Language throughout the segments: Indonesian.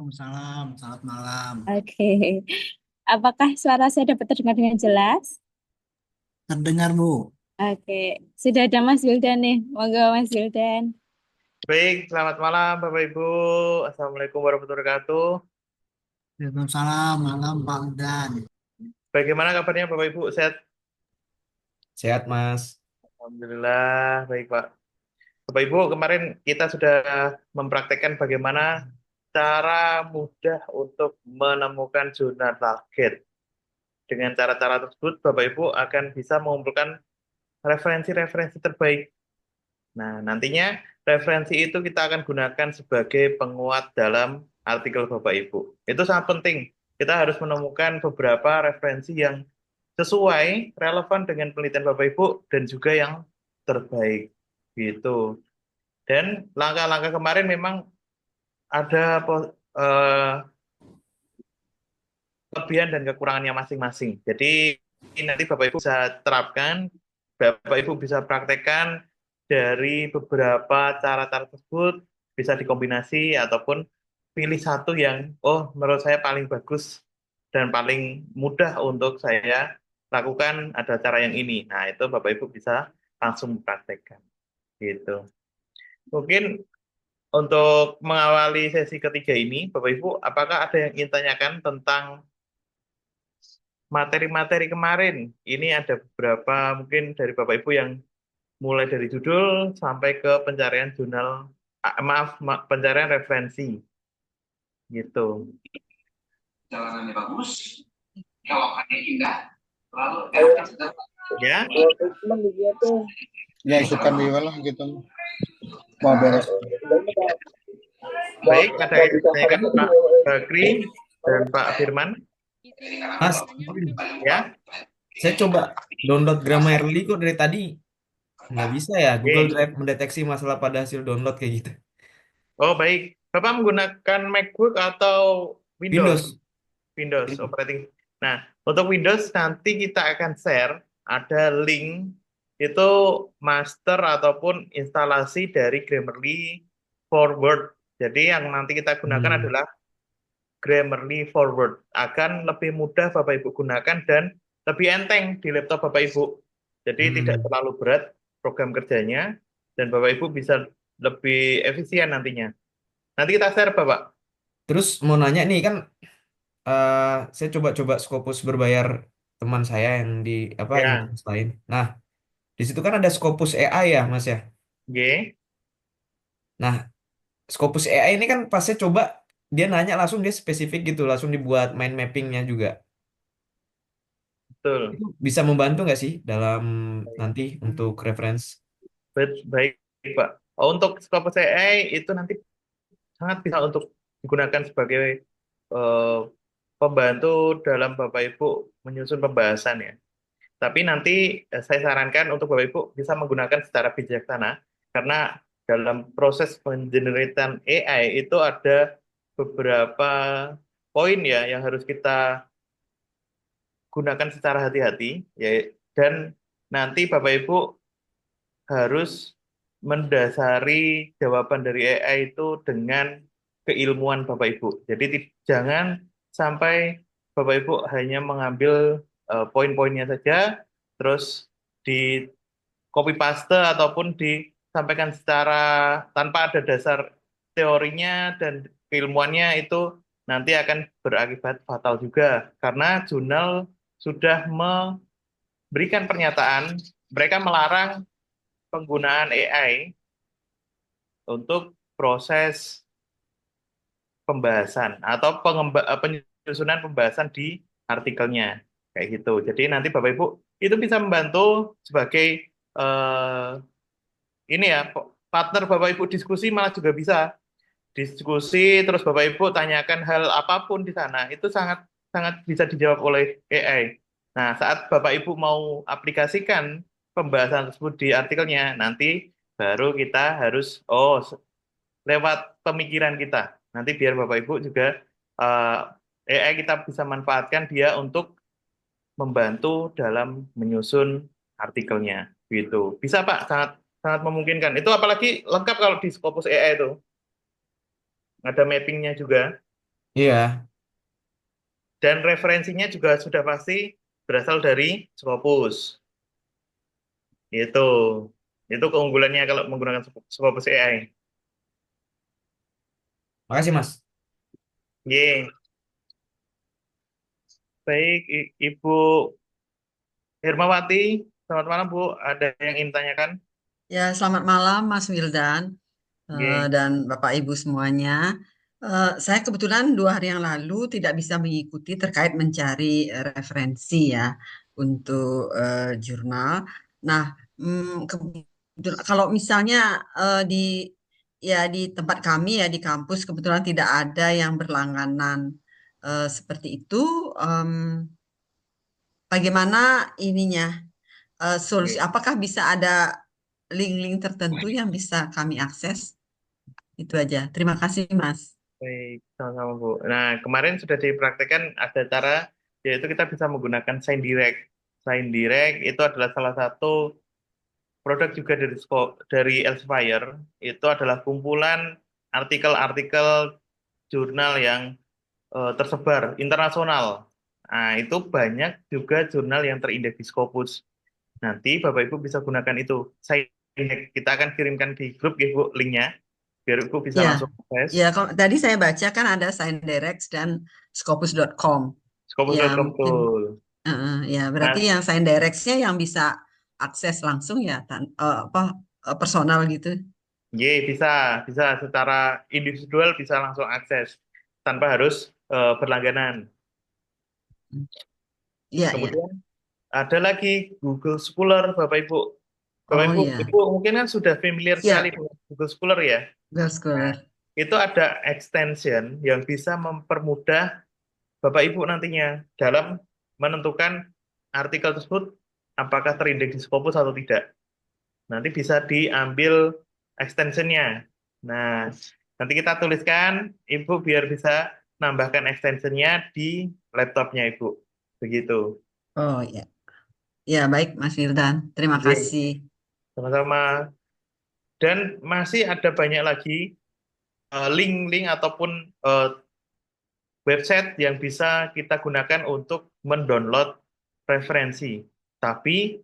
Waalaikumsalam, selamat malam. Oke. Apakah suara saya dapat terdengar dengan jelas? Terdengar, Bu? Oke. Sudah ada Mas Wildan nih. Monggo Mas Wildan. Baik, selamat malam Bapak Ibu. Assalamualaikum warahmatullahi wabarakatuh. Waalaikumsalam, malam Pak Udan. Bagaimana kabarnya Bapak Ibu? Sehat? Sehat, Mas. Alhamdulillah, baik Pak. Bapak Ibu, kemarin kita sudah mempraktekkan bagaimana cara mudah untuk menemukan zona target. Dengan cara-cara tersebut, Bapak Ibu akan bisa mengumpulkan referensi-referensi terbaik. Nah, nantinya referensi itu kita akan gunakan sebagai penguat dalam artikel Bapak Ibu. Itu sangat penting. Kita harus menemukan beberapa referensi yang sesuai, relevan dengan penelitian Bapak Ibu, dan juga yang terbaik. Gitu. Dan langkah-langkah kemarin memang ada kelebihan dan kekurangannya masing-masing. Jadi nanti Bapak Ibu bisa terapkan, Bapak Ibu bisa praktekkan dari beberapa cara-cara tersebut, bisa dikombinasi ataupun pilih satu yang, oh menurut saya paling bagus dan paling mudah untuk saya lakukan ada cara yang ini. Nah itu Bapak Ibu bisa langsung praktekkan. Gitu. Mungkin untuk mengawali sesi ketiga ini, Bapak Ibu, apakah ada yang ingin tanyakan tentang materi-materi kemarin? Ini ada beberapa mungkin dari Bapak Ibu yang mulai dari judul sampai ke pencarian jurnal, pencarian referensi, gitu. Jalanannya bagus, kawakannya indah, lalu enaknya sedang. Ya, Ya isukan wiwa lah gitu mau beres. baik. Ada yang ditanyakan Pak Bakri dan Pak Firman? Mas, Ya, saya coba download Grammarly kok dari tadi nggak bisa ya. Google oke. Drive mendeteksi masalah pada hasil download kayak gitu. Oh, baik. Bapak menggunakan MacBook atau Windows? Windows. Windows operating. Nah, untuk Windows nanti kita akan share ada link itu master ataupun instalasi dari Grammarly Forward. Jadi yang nanti kita gunakan adalah Grammarly Forward. Akan lebih mudah Bapak Ibu gunakan dan lebih enteng di laptop Bapak Ibu. Jadi tidak terlalu berat program kerjanya dan Bapak Ibu bisa lebih efisien nantinya. Nanti kita share Bapak. Terus mau nanya nih kan, saya coba-coba Scopus berbayar teman saya yang di yang Ya, lain. Nah, di situ kan ada Scopus AI ya, Mas ya. G. Nah, Scopus AI ini kan pas saya coba dia nanya langsung dia spesifik gitu, langsung dibuat mind mappingnya juga. Betul. Itu bisa membantu nggak sih dalam nanti untuk reference? Baik, Pak. Untuk Scopus AI itu nanti sangat bisa untuk digunakan sebagai eh, pembantu dalam Bapak Ibu menyusun pembahasan ya. Tapi nanti saya sarankan untuk Bapak Ibu bisa menggunakan secara bijaksana karena dalam proses pengeneratan AI itu ada beberapa poin ya yang harus kita gunakan secara hati-hati ya, dan nanti Bapak Ibu harus mendasari jawaban dari AI itu dengan keilmuan Bapak Ibu. Jadi jangan sampai Bapak Ibu hanya mengambil poin-poinnya saja, terus di copy paste ataupun disampaikan secara tanpa ada dasar teorinya dan keilmuannya itu nanti akan berakibat fatal juga karena jurnal sudah memberikan pernyataan mereka melarang penggunaan AI untuk proses pembahasan atau penyusunan pembahasan di artikelnya kayak gitu. Jadi nanti Bapak Ibu itu bisa membantu sebagai eh, ini ya partner Bapak Ibu diskusi malah juga bisa diskusi terus Bapak Ibu tanyakan hal apapun di sana itu sangat sangat bisa dijawab oleh AI. Nah, saat Bapak Ibu mau aplikasikan pembahasan tersebut di artikelnya, nanti baru kita harus lewat pemikiran kita. Nanti biar Bapak Ibu juga AI kita bisa manfaatkan dia untuk membantu dalam menyusun artikelnya gitu. Bisa Pak, sangat sangat memungkinkan. Itu apalagi lengkap kalau di Scopus AI itu. Ada mappingnya juga. Iya, Dan referensinya juga sudah pasti berasal dari Scopus. Itu. Itu keunggulannya kalau menggunakan Scopus AI. makasih Mas. Ye. Baik, Ibu Hermawati. Selamat malam, Bu. Ada yang ingin tanyakan? Ya, selamat malam Mas Wildan Ye. dan Bapak Ibu semuanya. Saya kebetulan 2 hari yang lalu tidak bisa mengikuti terkait mencari referensi ya untuk jurnal. Nah, kalau misalnya di ya di tempat kami ya di kampus kebetulan tidak ada yang berlangganan seperti itu. em, Bagaimana ininya? Solusi, Ye. apakah bisa ada link-link tertentu yang bisa kami akses? Itu aja. Terima kasih, Mas. Baik, sama-sama Bu. Nah, kemarin sudah dipraktekkan ada cara, yaitu kita bisa menggunakan Sign Direct. Sign Direct itu adalah salah satu produk juga dari Elsevier. Itu adalah kumpulan artikel-artikel jurnal yang tersebar internasional. Nah, itu banyak juga jurnal yang terindeks di Scopus. Nanti Bapak Ibu bisa gunakan itu. Kita akan kirimkan di grup ya Bu linknya, biar Ibu bisa Ya, langsung ya. akses. Kalau tadi saya baca kan ada SignDirect dan Scopus.com. Ya, Scopus.com mungkin. betul. Ya, berarti Nah, yang SignDirect-nya yang bisa akses langsung ya, personal gitu. bisa, bisa secara individual bisa langsung akses tanpa harus berlangganan. Iya, iya. Kemudian ada lagi Google Scholar, Bapak Ibu. Bapak Oh Ibu, ya, Ibu mungkin kan sudah familiar sekali siap. dengan Google Scholar ya. Girl Nah, Scholar. itu ada extension yang bisa mempermudah Bapak Ibu nantinya dalam menentukan artikel tersebut apakah terindeks di Scopus atau tidak. Nanti bisa diambil extensionnya. Nah, nanti kita tuliskan, Ibu biar bisa nambahkan extensionnya di laptopnya Ibu. Begitu. Oh ya. Ya, baik Mas Firdan. Terima Oke, kasih. sama-sama. Dan masih ada banyak lagi link-link ataupun eh, website yang bisa kita gunakan untuk mendownload referensi. Tapi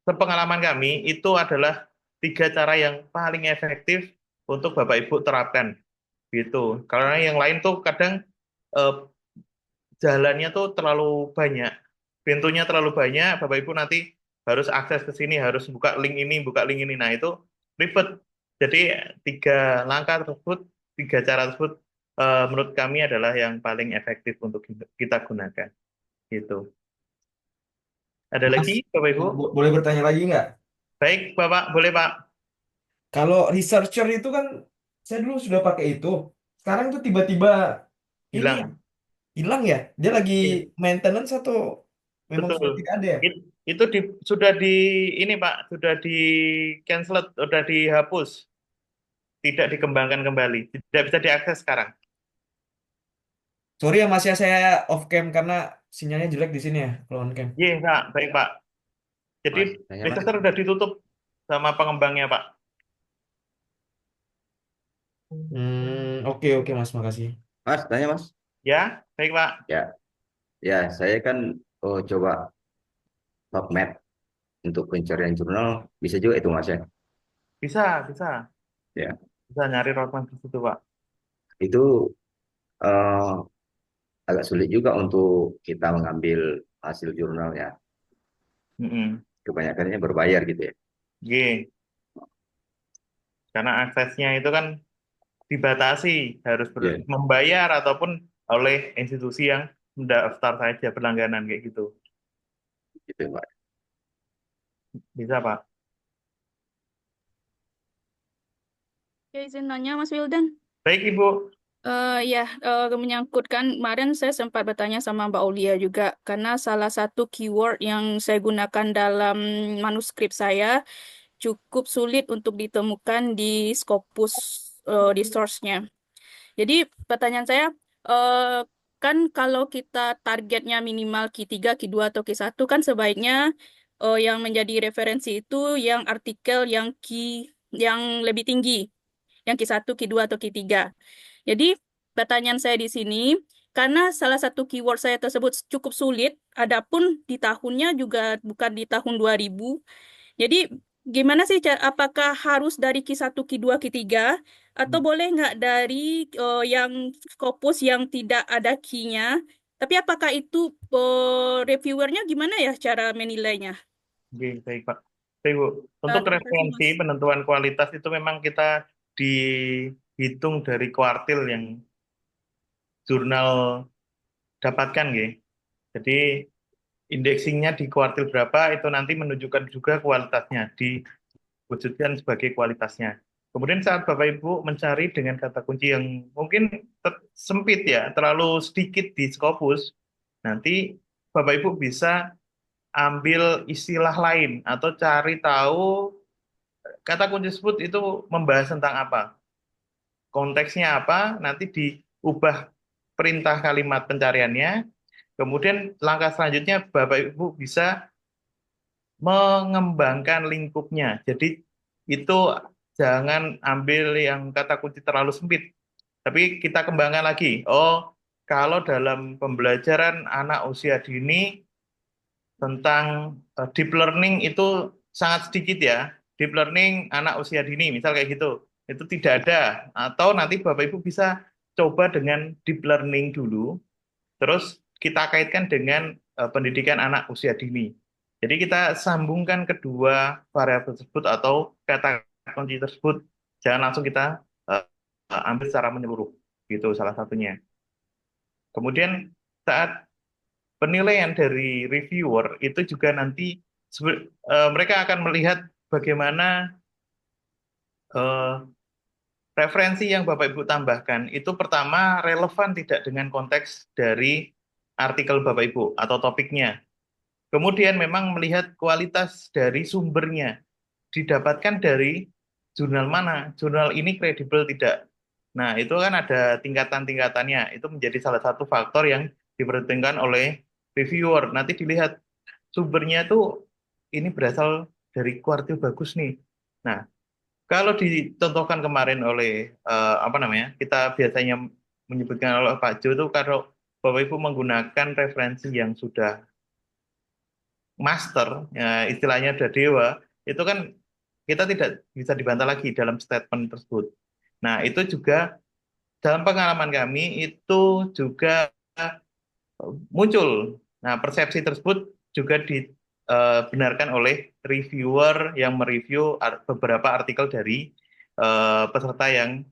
sepengalaman kami itu adalah 3 cara yang paling efektif untuk Bapak Ibu terapkan. Gitu. Karena yang lain tuh kadang eh, jalannya tuh terlalu banyak, pintunya terlalu banyak, Bapak Ibu nanti harus akses ke sini, harus buka link ini, buka link ini. Nah, itu ribet. Jadi 3 langkah tersebut, 3 cara tersebut menurut kami adalah yang paling efektif untuk kita gunakan. Gitu. Ada Mas, lagi, Bapak Ibu? boleh bertanya lagi nggak? Baik, Bapak, boleh Pak. Kalau researcher itu kan saya dulu sudah pakai itu. Sekarang tuh tiba-tiba ini ya, Hilang. hilang ya. Dia lagi Iya, maintenance atau memang sudah betul. tidak ada ya? Itu sudah di ini Pak, sudah di cancel, sudah dihapus, tidak dikembangkan kembali, tidak bisa diakses sekarang. Sorry ya Mas ya, saya off cam karena sinyalnya jelek di sini ya kalau on cam. Iya, Pak, baik Pak. Jadi Mas, tanya Mas. register sudah ditutup sama pengembangnya Pak. Oke oke Mas, makasih. Mas, tanya Mas. Ya, baik Pak. Ya, ya saya kan coba PubMed untuk pencarian jurnal bisa juga itu Mas ya. Bisa, bisa. Ya, Bisa nyari roadmap di situ Pak. itu eh, agak sulit juga untuk kita mengambil hasil jurnal ya. Mm-mm. Kebanyakannya berbayar gitu ya. Iya, karena aksesnya itu kan dibatasi, harus Ya, membayar ataupun oleh institusi yang mendaftar saja berlangganan kayak gitu. gitu Pak. Bisa Pak. Oke, izin nanya Mas Wildan. Baik Ibu. Menyangkutkan kemarin saya sempat bertanya sama Mbak Aulia juga karena salah satu keyword yang saya gunakan dalam manuskrip saya cukup sulit untuk ditemukan di Scopus di source-nya. Jadi pertanyaan saya eh, kan kalau kita targetnya minimal Q3, Q2 atau Q1 kan sebaiknya yang menjadi referensi itu yang artikel yang lebih tinggi, yang Q1, Q2 atau Q3. Jadi pertanyaan saya di sini, karena salah satu keyword saya tersebut cukup sulit, adapun di tahunnya juga bukan di tahun 2000. Jadi gimana sih, apakah harus dari Q1, Q2, Q3, atau boleh nggak dari yang Scopus yang tidak ada key-nya? Tapi apakah itu reviewernya gimana ya cara menilainya? Oke, baik Pak. Baik Bu, untuk Terima kasih, referensi Mas. penentuan kualitas itu memang kita dihitung dari kuartil yang jurnal dapatkan, ya. Jadi indeksingnya di kuartil berapa itu nanti menunjukkan juga kualitasnya, diwujudkan sebagai kualitasnya. Kemudian saat Bapak Ibu mencari dengan kata kunci yang mungkin sempit ya, terlalu sedikit di Scopus, nanti Bapak Ibu bisa ambil istilah lain atau cari tahu kata kunci tersebut itu membahas tentang apa, konteksnya apa, nanti diubah perintah kalimat pencariannya. Kemudian langkah selanjutnya Bapak Ibu bisa mengembangkan lingkupnya. Jadi itu jangan ambil yang kata kunci terlalu sempit, tapi kita kembangkan lagi. Oh, kalau dalam pembelajaran anak usia dini tentang deep learning itu sangat sedikit ya. Deep learning anak usia dini, misal kayak gitu. Itu tidak ada. Atau nanti Bapak Ibu bisa coba dengan deep learning dulu, terus kita kaitkan dengan pendidikan anak usia dini. Jadi kita sambungkan kedua variabel tersebut atau kata kunci tersebut, jangan langsung kita ambil secara menyeluruh. Gitu salah satunya. Kemudian saat penilaian dari reviewer itu juga nanti mereka akan melihat bagaimana referensi yang Bapak Ibu tambahkan itu pertama relevan tidak dengan konteks dari artikel Bapak Ibu atau topiknya. Kemudian memang melihat kualitas dari sumbernya, didapatkan dari jurnal mana, jurnal ini kredibel tidak. Nah, itu kan ada tingkatan-tingkatannya. Itu menjadi salah satu faktor yang diperhitungkan oleh reviewer. Nanti dilihat sumbernya itu ini berasal dari kuartil bagus nih. Nah, kalau dicontohkan kemarin oleh apa namanya, kita biasanya menyebutkan oleh Pak Jo itu kalau Bapak Ibu menggunakan referensi yang sudah master, ya, istilahnya udah dewa, itu kan kita tidak bisa dibantah lagi dalam statement tersebut. Nah, itu juga dalam pengalaman kami itu juga muncul. Nah, persepsi tersebut juga dibenarkan oleh reviewer yang mereview beberapa artikel dari peserta yang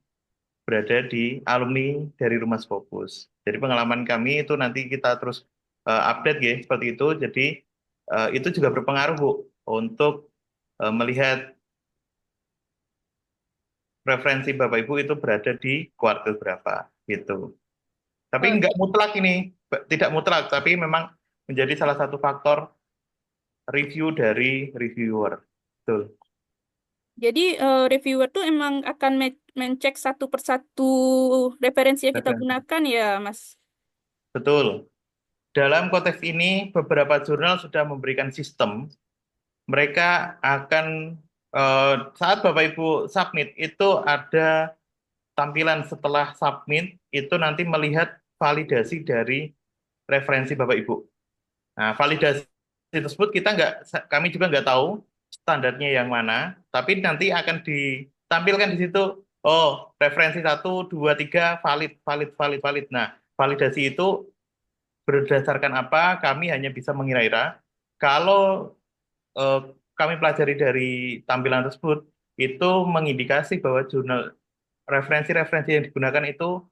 berada di alumni dari Rumah Scopus. Jadi pengalaman kami itu nanti kita terus update ya seperti itu. Jadi itu juga berpengaruh Bu untuk melihat referensi Bapak Ibu itu berada di kuartil berapa gitu. Tapi Oh, nggak mutlak ini, tidak mutlak, tapi memang menjadi salah satu faktor review dari reviewer. Betul. jadi reviewer tuh emang akan mencek satu persatu referensi yang kita Referensi. gunakan ya, Mas. Betul. Dalam konteks ini, beberapa jurnal sudah memberikan sistem. Mereka akan, saat Bapak Ibu submit, itu ada tampilan setelah submit, itu nanti melihat validasi dari referensi Bapak Ibu. Nah, validasi tersebut kami juga nggak tahu standarnya yang mana, tapi nanti akan ditampilkan di situ, oh, referensi 1, 2, 3, valid, valid, valid, valid. Nah, validasi itu berdasarkan apa, kami hanya bisa mengira-ira. Kalau eh, kami pelajari dari tampilan tersebut, itu mengindikasi bahwa jurnal referensi-referensi yang digunakan itu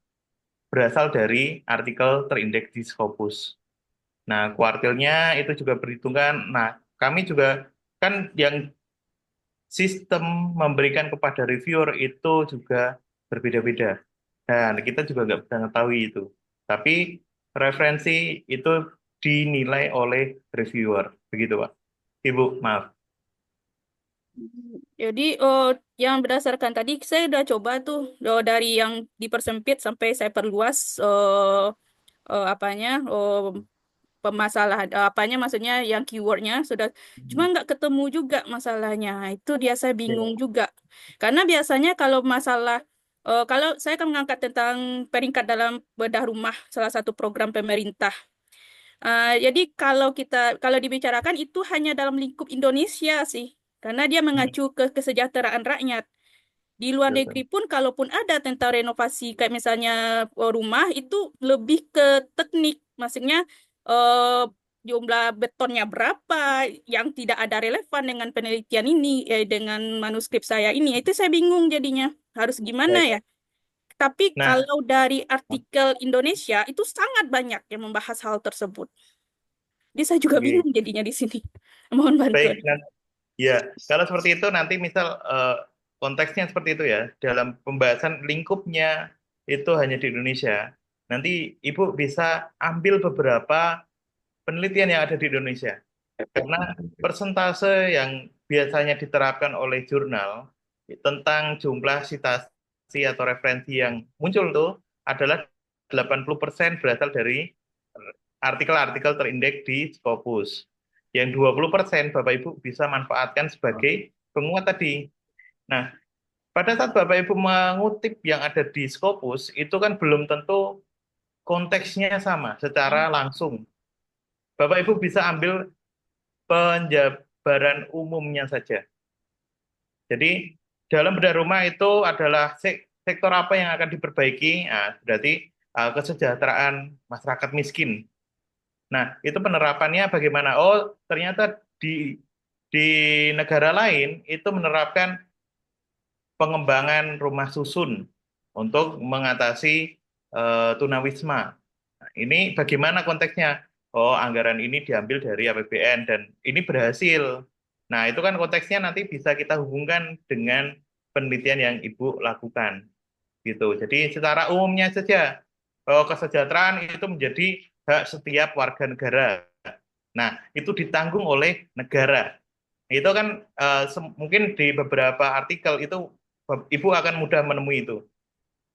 berasal dari artikel terindeks di Scopus. Nah, kuartilnya itu juga berhitungan. Nah, kami juga kan yang sistem memberikan kepada reviewer itu juga berbeda-beda. Dan kita juga nggak bisa mengetahui itu. Tapi referensi itu dinilai oleh reviewer. Begitu, Pak. Ibu, maaf. Jadi yang berdasarkan tadi saya udah coba tuh dari yang dipersempit sampai saya perluas apanya permasalahan apanya maksudnya yang keywordnya sudah cuma nggak ketemu juga masalahnya itu dia saya bingung juga karena biasanya kalau masalah Kalau saya akan mengangkat tentang peringkat dalam bedah rumah, salah satu program pemerintah. Jadi kalau dibicarakan itu hanya dalam lingkup Indonesia sih, karena dia mengacu ke kesejahteraan rakyat. Di luar negeri pun, kalaupun ada tentang renovasi kayak misalnya rumah, itu lebih ke teknik, maksudnya eh, jumlah betonnya berapa, yang tidak ada relevan dengan penelitian ini, dengan manuskrip saya ini. Itu saya bingung jadinya, harus gimana Baik. ya? Tapi Nah, kalau dari artikel Indonesia itu sangat banyak yang membahas hal tersebut. Jadi saya juga oke. bingung jadinya di sini. Mohon bantuan. Baik, ya, kalau seperti itu nanti misal konteksnya seperti itu ya, dalam pembahasan lingkupnya itu hanya di Indonesia. Nanti Ibu bisa ambil beberapa penelitian yang ada di Indonesia. Karena persentase yang biasanya diterapkan oleh jurnal tentang jumlah sitasi atau referensi yang muncul tuh adalah 80% berasal dari artikel-artikel terindeks di Scopus. Yang 20% Bapak Ibu bisa manfaatkan sebagai penguat tadi. Nah, pada saat Bapak Ibu mengutip yang ada di Scopus, itu kan belum tentu konteksnya sama secara langsung. Bapak Ibu bisa ambil penjabaran umumnya saja. Jadi, dalam bedah rumah itu adalah sektor apa yang akan diperbaiki. Nah, berarti kesejahteraan masyarakat miskin. Nah, itu penerapannya bagaimana? Oh, ternyata di negara lain itu menerapkan pengembangan rumah susun untuk mengatasi tunawisma. Nah, ini bagaimana konteksnya? Oh, anggaran ini diambil dari APBN dan ini berhasil. Nah, itu kan konteksnya nanti bisa kita hubungkan dengan penelitian yang Ibu lakukan. Gitu. Jadi secara umumnya saja, kesejahteraan itu menjadi hak setiap warga negara. Nah, itu ditanggung oleh negara. Itu kan mungkin di beberapa artikel itu Ibu akan mudah menemui itu.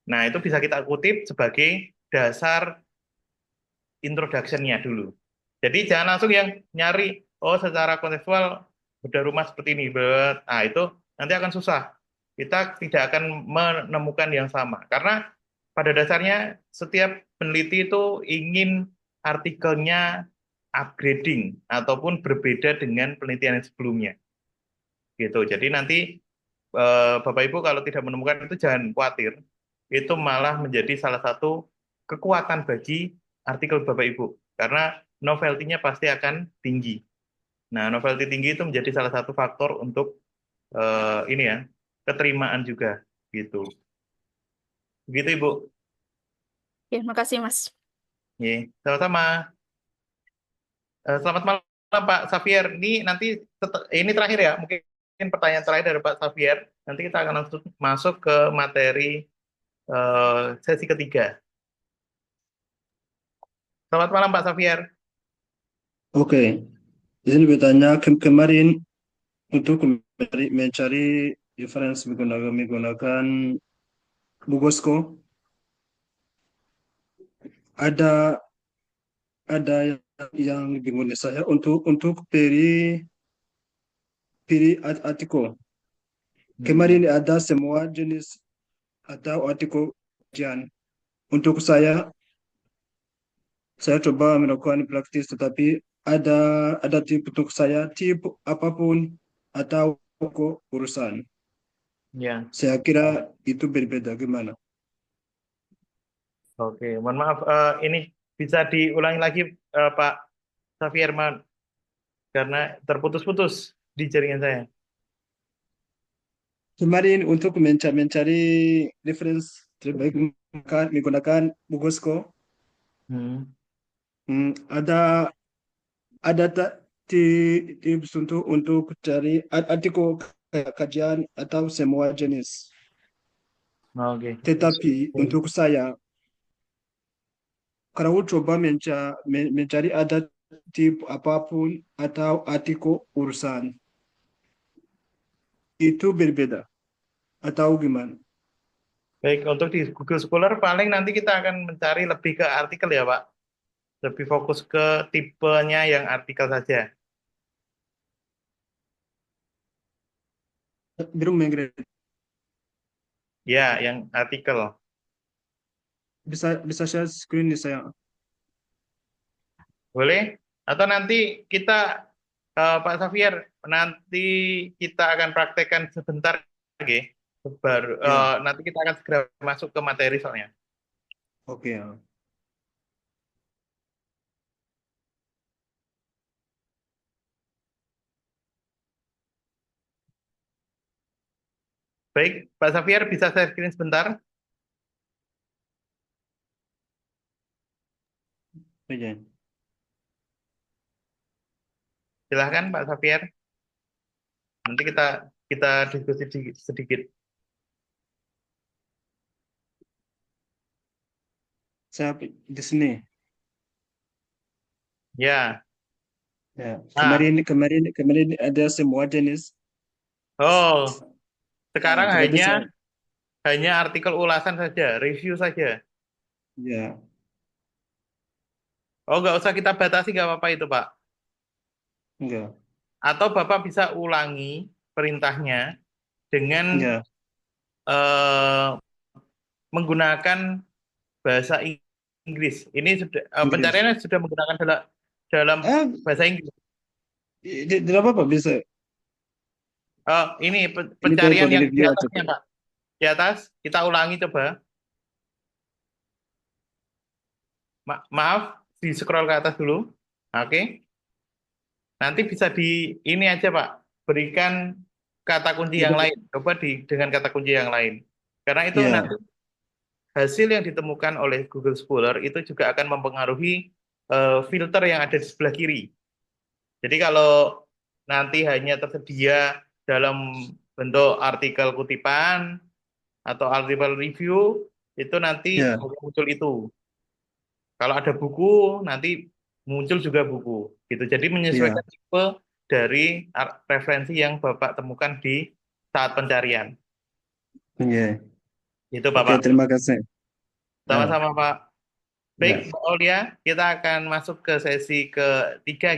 Nah, itu bisa kita kutip sebagai dasar introduction-nya dulu. Jadi jangan langsung yang nyari, oh secara kontekstual bedah rumah seperti ini. Nah, itu nanti akan susah. Kita tidak akan menemukan yang sama. Karena pada dasarnya setiap peneliti itu ingin artikelnya upgrading ataupun berbeda dengan penelitian yang sebelumnya. Gitu. Jadi nanti Bapak Ibu kalau tidak menemukan itu jangan khawatir. Itu malah menjadi salah satu kekuatan bagi artikel Bapak Ibu. Karena novelty-nya pasti akan tinggi. Nah, novelty tinggi itu menjadi salah satu faktor untuk ini ya, keterimaan juga gitu. Begitu Ibu. Ya, makasih Mas. Iya, sama-sama. Selamat malam Pak Xavier. Ini nanti ini terakhir ya, mungkin pertanyaan terakhir dari Pak Xavier. Nanti kita akan langsung masuk ke materi sesi ketiga. Selamat malam Pak Xavier. Oke, izin bertanya kemarin untuk mencari referensi menggunakan Bugosco ada yang bingung saya untuk pilih artikel. Kemarin ada semua jenis atau artikel kajian. Untuk saya coba melakukan praktis, tetapi ada tipe untuk saya tipe apapun atau urusan. Ya, Saya kira itu berbeda gimana? oke. Mohon maaf, ini bisa diulangi lagi Pak Xavier, karena terputus-putus di jaringan saya. Kemarin untuk mencari referensi terbaik menggunakan Bugosco, Hmm. ada tips untuk cari artikel kajian atau semua jenis. Oke. Tetapi untuk saya, kalau coba mencari ada tip apapun atau artikel urusan, itu berbeda atau gimana? Baik, untuk di Google Scholar paling nanti kita akan mencari lebih ke artikel ya Pak. Lebih fokus ke tipenya yang artikel saja. Belum mengerti. Ya, yang artikel. Bisa share screen nih saya. Boleh? Atau nanti kita, Pak Xavier, nanti kita akan praktekkan sebentar lagi. Baru, Ya, nanti kita akan segera masuk ke materi soalnya. oke ya. Baik, Pak Xavier bisa share screen sebentar? Oke. Silahkan Pak Xavier. Nanti kita diskusi sedikit. Saya di sini. Ya. Ya, Nah, kemarin ada semua jenis. oh, sekarang Tidak bisa. hanya artikel ulasan saja, review saja. Ya, Oh, nggak usah kita batasi, nggak apa-apa itu, Pak. enggak. Atau Bapak bisa ulangi perintahnya dengan Ya, eh, menggunakan bahasa Inggris. Ini sudah Inggris. pencariannya sudah menggunakan dalam Ah, bahasa Inggris. tidak apa-apa bisa. Ini Ini pencarian telepon yang di review aja, atasnya, Pak. Pak. Di atas, kita ulangi coba. Maaf, di scroll ke atas dulu. Oke. Nanti bisa ini aja, Pak. Berikan kata kunci yang lain. Coba dengan kata kunci yang lain. Karena itu Ya, nanti hasil yang ditemukan oleh Google Scholar itu juga akan mempengaruhi filter yang ada di sebelah kiri. Jadi kalau nanti hanya tersedia dalam bentuk artikel kutipan atau artikel review, itu nanti ya, hanya muncul itu. Kalau ada buku, nanti muncul juga buku. Gitu. Jadi ya, menyesuaikan tipe dari referensi yang Bapak temukan di saat pencarian. ya. Itu Oke, Bapak. terima kasih. Ya, Sama-sama Pak. Baik, ya. Mbak Aulia, kita akan masuk ke sesi ketiga,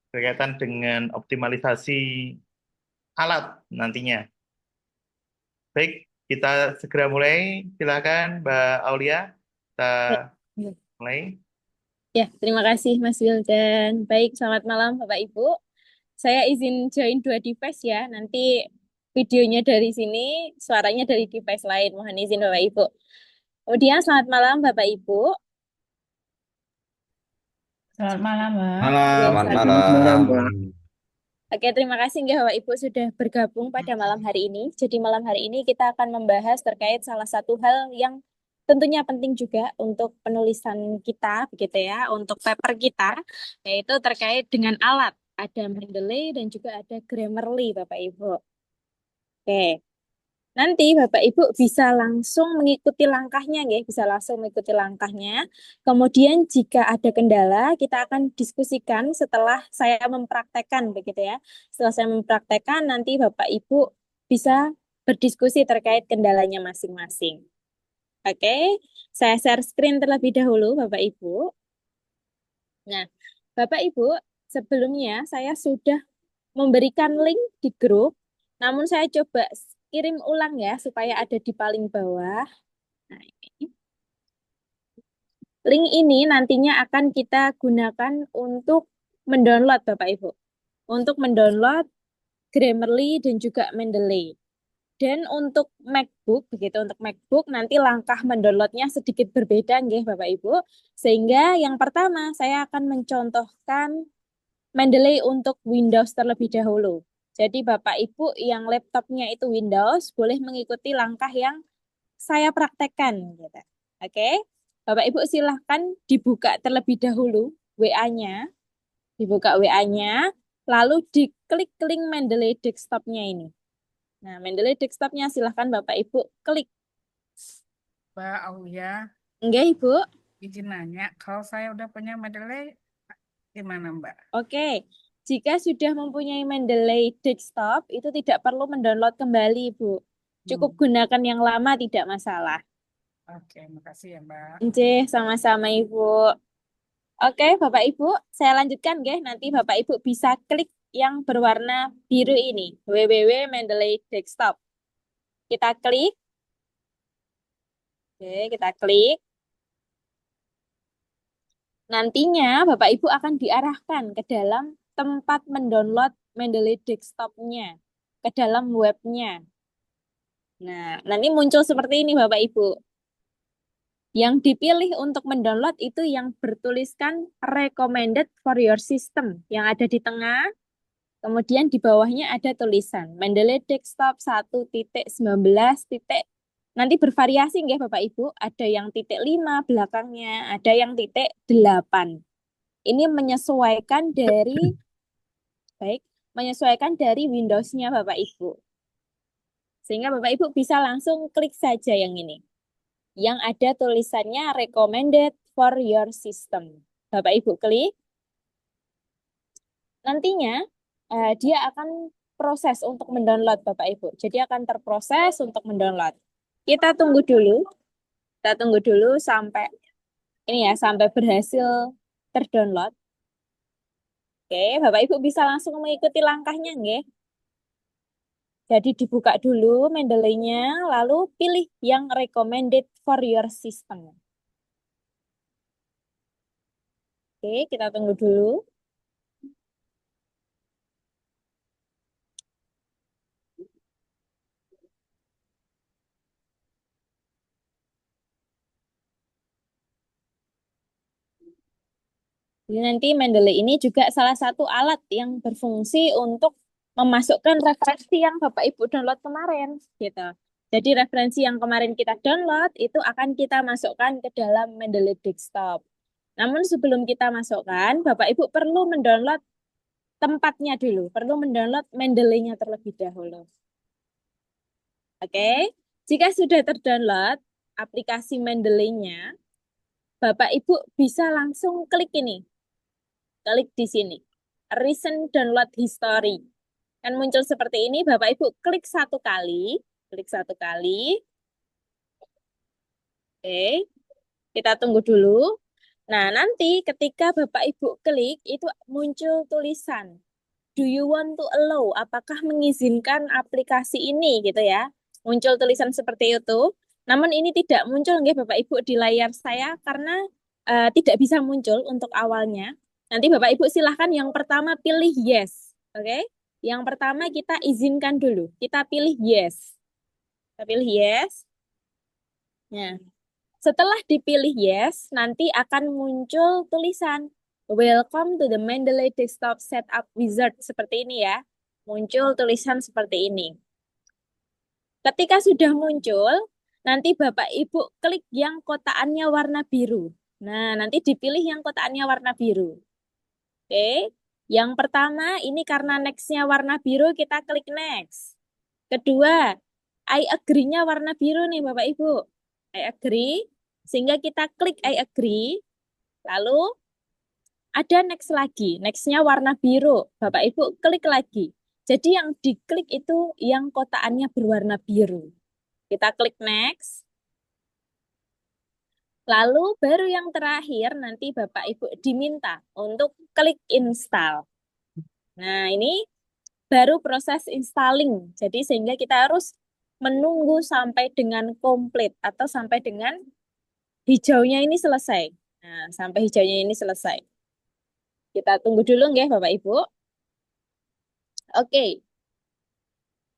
berkaitan dengan optimalisasi alat nantinya. Baik, kita segera mulai. Silakan Mbak Aulia, kita Ya, mulai. ya, terima kasih Mas Wildan. Baik, selamat malam Bapak Ibu. Saya izin join dua device ya. Nanti videonya dari sini, suaranya dari device lain. Mohon izin Bapak Ibu. Kemudian selamat malam Bapak Ibu. Selamat malam, Mbak. Ya, Selamat Selamat malam, Pak. malam. Oke, terima kasih nggih Bapak Ibu sudah bergabung pada malam hari ini. Jadi malam hari ini kita akan membahas terkait salah satu hal yang tentunya penting juga untuk penulisan kita, begitu ya, untuk paper kita, yaitu terkait dengan alat. Ada Mendeley dan juga ada Grammarly, Bapak Ibu. Oke, nanti Bapak Ibu bisa langsung mengikuti langkahnya, nggih, bisa langsung mengikuti langkahnya. Kemudian jika ada kendala, kita akan diskusikan setelah saya mempraktekkan, begitu ya. Setelah saya mempraktekkan, nanti Bapak Ibu bisa berdiskusi terkait kendalanya masing-masing. Oke, saya share screen terlebih dahulu, Bapak Ibu. Nah, Bapak Ibu, sebelumnya saya sudah memberikan link di grup, namun saya coba kirim ulang ya, supaya ada di paling bawah. Nah, ini. Link ini nantinya akan kita gunakan untuk mendownload, Bapak Ibu. Untuk mendownload Grammarly dan juga Mendeley. Dan untuk MacBook, begitu, untuk MacBook nanti langkah mendownloadnya sedikit berbeda, nggih, Bapak Ibu. Sehingga yang pertama saya akan mencontohkan Mendeley untuk Windows terlebih dahulu. Jadi Bapak Ibu yang laptopnya itu Windows boleh mengikuti langkah yang saya praktekkan, gitu. Oke, Bapak Ibu silahkan dibuka terlebih dahulu WA-nya, dibuka WA-nya, lalu diklik link Mendeley desktop-nya ini. Nah, Mendeley desktop-nya silahkan Bapak Ibu klik. Mbak Aulia, Enggak, Ibu? izin nanya, kalau saya udah punya Mendeley, gimana Mbak? Oke, jika sudah mempunyai Mendeley desktop, itu tidak perlu mendownload kembali, Ibu. Cukup gunakan yang lama, tidak masalah. Oke, makasih ya Mbak. Oke, sama-sama Ibu. Oke, Bapak Ibu, saya lanjutkan, nggih. Nanti Bapak Ibu bisa klik yang berwarna biru ini, www.mendeley desktop. Kita klik. Oke, kita klik. Nantinya Bapak Ibu akan diarahkan ke dalam tempat mendownload Mendeley desktop-nya, ke dalam webnya. Nah, nanti muncul seperti ini Bapak Ibu. Yang dipilih untuk mendownload itu yang bertuliskan recommended for your system, yang ada di tengah. Kemudian di bawahnya ada tulisan Mendeley Desktop 1.19. Nanti bervariasi nggih Bapak Ibu, ada yang .5 belakangnya, ada yang .8. Ini menyesuaikan dari Windows-nya Bapak Ibu. Sehingga Bapak Ibu bisa langsung klik saja yang ini. Yang ada tulisannya recommended for your system. Bapak Ibu klik. Nantinya dia akan proses untuk mendownload Bapak Ibu. Jadi akan terproses untuk mendownload. Kita tunggu dulu. Kita tunggu dulu sampai ini ya, sampai berhasil terdownload. Oke, Bapak Ibu bisa langsung mengikuti langkahnya nggih. Jadi dibuka dulu Mendeley-nya, lalu pilih yang recommended for your system. Oke, kita tunggu dulu. Jadi nanti Mendeley ini juga salah satu alat yang berfungsi untuk memasukkan referensi yang Bapak Ibu download kemarin, gitu. Jadi referensi yang kemarin kita download itu akan kita masukkan ke dalam Mendeley Desktop. Namun sebelum kita masukkan, Bapak Ibu perlu mendownload tempatnya dulu, perlu mendownload Mendeley-nya terlebih dahulu. Oke, jika sudah terdownload aplikasi Mendeley-nya, Bapak Ibu bisa langsung klik ini. Klik di sini. Recent download history. Kan muncul seperti ini, Bapak Ibu klik satu kali. Klik satu kali. Oke, kita tunggu dulu. Nah, nanti ketika Bapak Ibu klik, itu muncul tulisan. Do you want to allow? Apakah mengizinkan aplikasi ini gitu ya? Muncul tulisan seperti itu. Namun ini tidak muncul nggih Bapak Ibu di layar saya karena tidak bisa muncul untuk awalnya. Nanti Bapak Ibu silahkan yang pertama pilih yes. Oke? Yang pertama kita izinkan dulu. Kita pilih yes. Kita pilih yes. Nah, setelah dipilih yes, nanti akan muncul tulisan Welcome to the Mendeley Desktop Setup Wizard. Seperti ini ya. Muncul tulisan seperti ini. Ketika sudah muncul, nanti Bapak Ibu klik yang kotaannya warna biru. Nah, nanti dipilih yang kotaannya warna biru. Oke, yang pertama ini karena next-nya warna biru, kita klik next. Kedua, I agree-nya warna biru nih Bapak Ibu. I agree, sehingga kita klik I agree. Lalu ada next lagi, next-nya warna biru. Bapak Ibu klik lagi. Jadi yang diklik itu yang kotaannya berwarna biru. Kita klik next. Lalu baru yang terakhir nanti Bapak Ibu diminta untuk klik install. Nah, ini baru proses installing. Jadi sehingga kita harus menunggu sampai dengan komplit atau sampai dengan hijaunya ini selesai. Nah, sampai hijaunya ini selesai. Kita tunggu dulu nggih Bapak Ibu. Oke.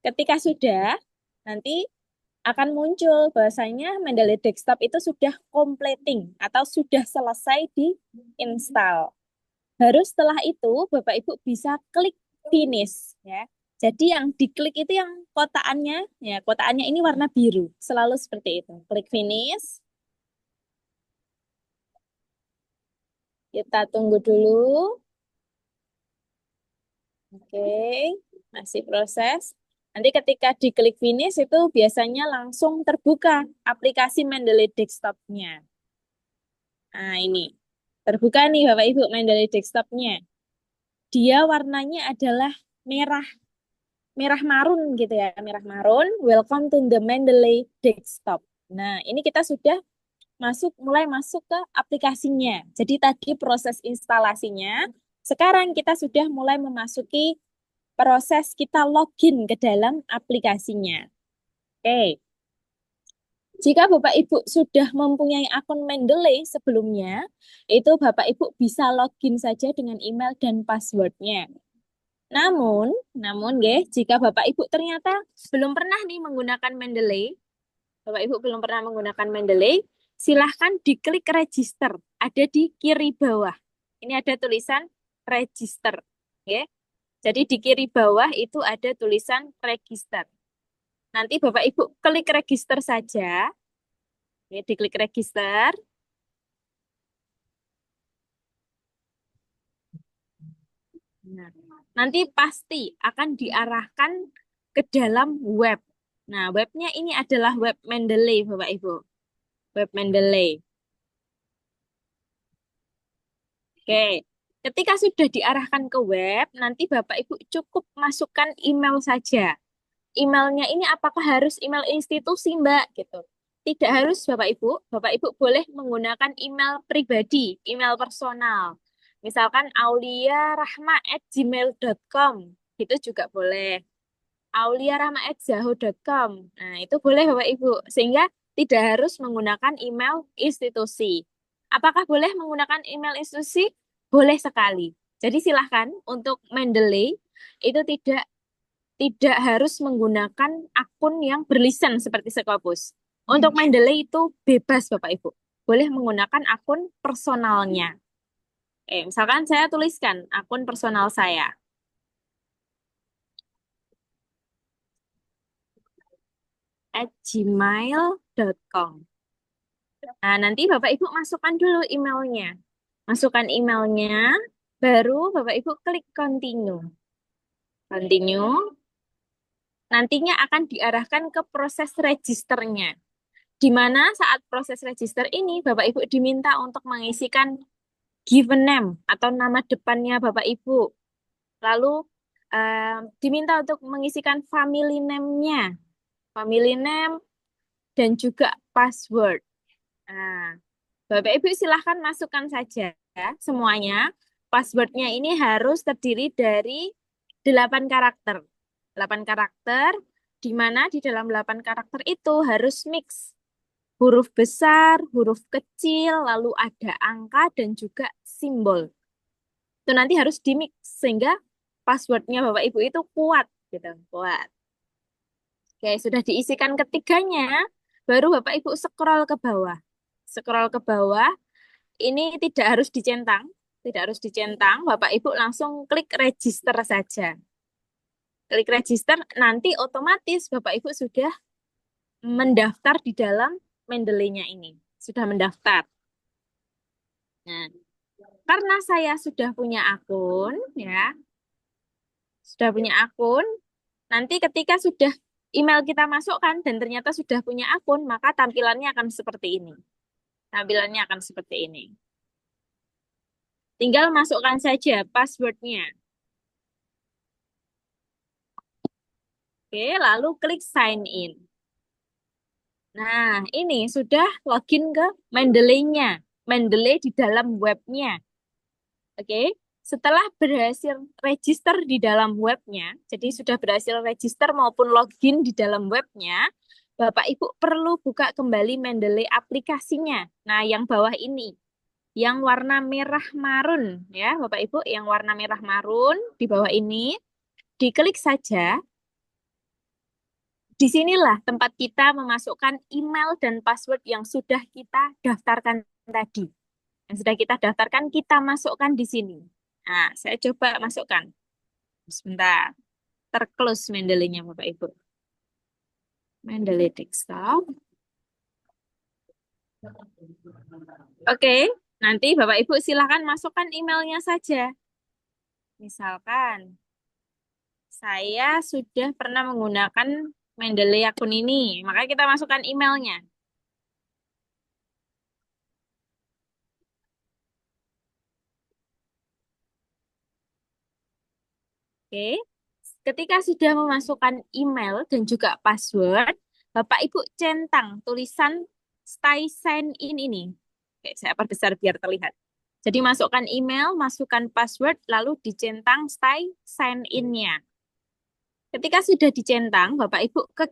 Ketika sudah, nanti akan muncul bahwasanya Mendeley Desktop itu sudah completing atau sudah selesai di install. Baru setelah itu Bapak Ibu bisa klik finish ya. Jadi yang diklik itu yang kotaannya ya, kotaannya ini warna biru. Selalu seperti itu. Klik finish. Kita tunggu dulu. Oke, masih proses. Nanti ketika diklik finish itu biasanya langsung terbuka aplikasi Mendeley Desktop-nya. Nah ini, terbuka nih Bapak Ibu Mendeley Desktop-nya. Dia warnanya adalah merah marun gitu ya, merah marun. Welcome to the Mendeley Desktop. Nah ini kita sudah mulai masuk ke aplikasinya. Jadi tadi proses instalasinya, sekarang kita sudah mulai memasuki proses kita login ke dalam aplikasinya. Oke. Jika Bapak Ibu sudah mempunyai akun Mendeley sebelumnya, itu Bapak Ibu bisa login saja dengan email dan passwordnya. Namun jika Bapak Ibu ternyata belum pernah nih menggunakan Mendeley, Bapak Ibu belum pernah menggunakan Mendeley, silahkan diklik register. Ada di kiri bawah. Ini ada tulisan register. Ya. Jadi di kiri bawah itu ada tulisan register. Nanti Bapak Ibu klik register saja. Ya, diklik register. Nah, nanti pasti akan diarahkan ke dalam web. Nah, webnya ini adalah web Mendeley, Bapak Ibu. Web Mendeley. Oke, ketika sudah diarahkan ke web, nanti Bapak Ibu cukup masukkan email saja. Emailnya ini apakah harus email institusi, Mbak? Gitu. Tidak harus, Bapak Ibu. Bapak Ibu boleh menggunakan email pribadi, email personal. Misalkan auliarahma@gmail.com. Itu juga boleh. auliarahma@yahoo.com. Nah, itu boleh Bapak Ibu. Sehingga tidak harus menggunakan email institusi. Apakah boleh menggunakan email institusi? Boleh sekali. Jadi silahkan untuk Mendeley itu tidak harus menggunakan akun yang berlisen seperti Scopus. Untuk Mendeley itu bebas Bapak Ibu. Boleh menggunakan akun personalnya. Misalkan saya tuliskan akun personal saya. @gmail.com. Nah, nanti Bapak Ibu masukkan dulu emailnya. Masukkan emailnya, baru Bapak Ibu klik continue. Continue. Nantinya akan diarahkan ke proses registernya. Di mana saat proses register ini, Bapak Ibu diminta untuk mengisikan given name atau nama depannya Bapak Ibu. Lalu diminta untuk mengisikan family name-nya. Family name dan juga password. Nah, Bapak Ibu silahkan masukkan saja semuanya. Passwordnya ini harus terdiri dari 8 karakter. 8 karakter, di mana di dalam 8 karakter itu harus mix. Huruf besar, huruf kecil, lalu ada angka dan juga simbol. Itu nanti harus di-mix sehingga passwordnya Bapak Ibu itu kuat. Gitu, kuat. Oke, sudah diisikan ketiganya, baru Bapak Ibu scroll ke bawah. Scroll ke bawah, ini tidak harus dicentang. Tidak harus dicentang, Bapak Ibu langsung klik register saja. Klik register, nanti otomatis Bapak Ibu sudah mendaftar di dalam Mendeley-nya ini. Sudah mendaftar. Nah, karena saya sudah punya akun, ya, sudah punya akun, nanti ketika sudah email kita masukkan dan ternyata sudah punya akun, maka tampilannya akan seperti ini. Tampilannya akan seperti ini. Tinggal masukkan saja passwordnya. Oke, lalu klik sign in. Nah, ini sudah login ke Mendeley-nya. Mendeley di dalam webnya. Oke, setelah berhasil register di dalam webnya, jadi sudah berhasil register maupun login di dalam webnya, Bapak Ibu perlu buka kembali Mendeley aplikasinya. Nah, yang bawah ini, yang warna merah marun, ya Bapak Ibu, yang warna merah marun di bawah ini, diklik saja. Disinilah tempat kita memasukkan email dan password yang sudah kita daftarkan tadi. Yang sudah kita daftarkan, kita masukkan di sini. Nah, saya coba masukkan. Sebentar. Terclose Mendeley-nya Bapak Ibu. Mendeley desktop. Oke, nanti Bapak Ibu silakan masukkan emailnya saja. Misalkan, saya sudah pernah menggunakan Mendeley akun ini, maka kita masukkan emailnya. Oke, ketika sudah memasukkan email dan juga password, Bapak Ibu centang tulisan stay sign in ini. Oke, saya perbesar biar terlihat. Jadi masukkan email, masukkan password, lalu dicentang stay sign in-nya. Ketika sudah dicentang, Bapak Ibu ke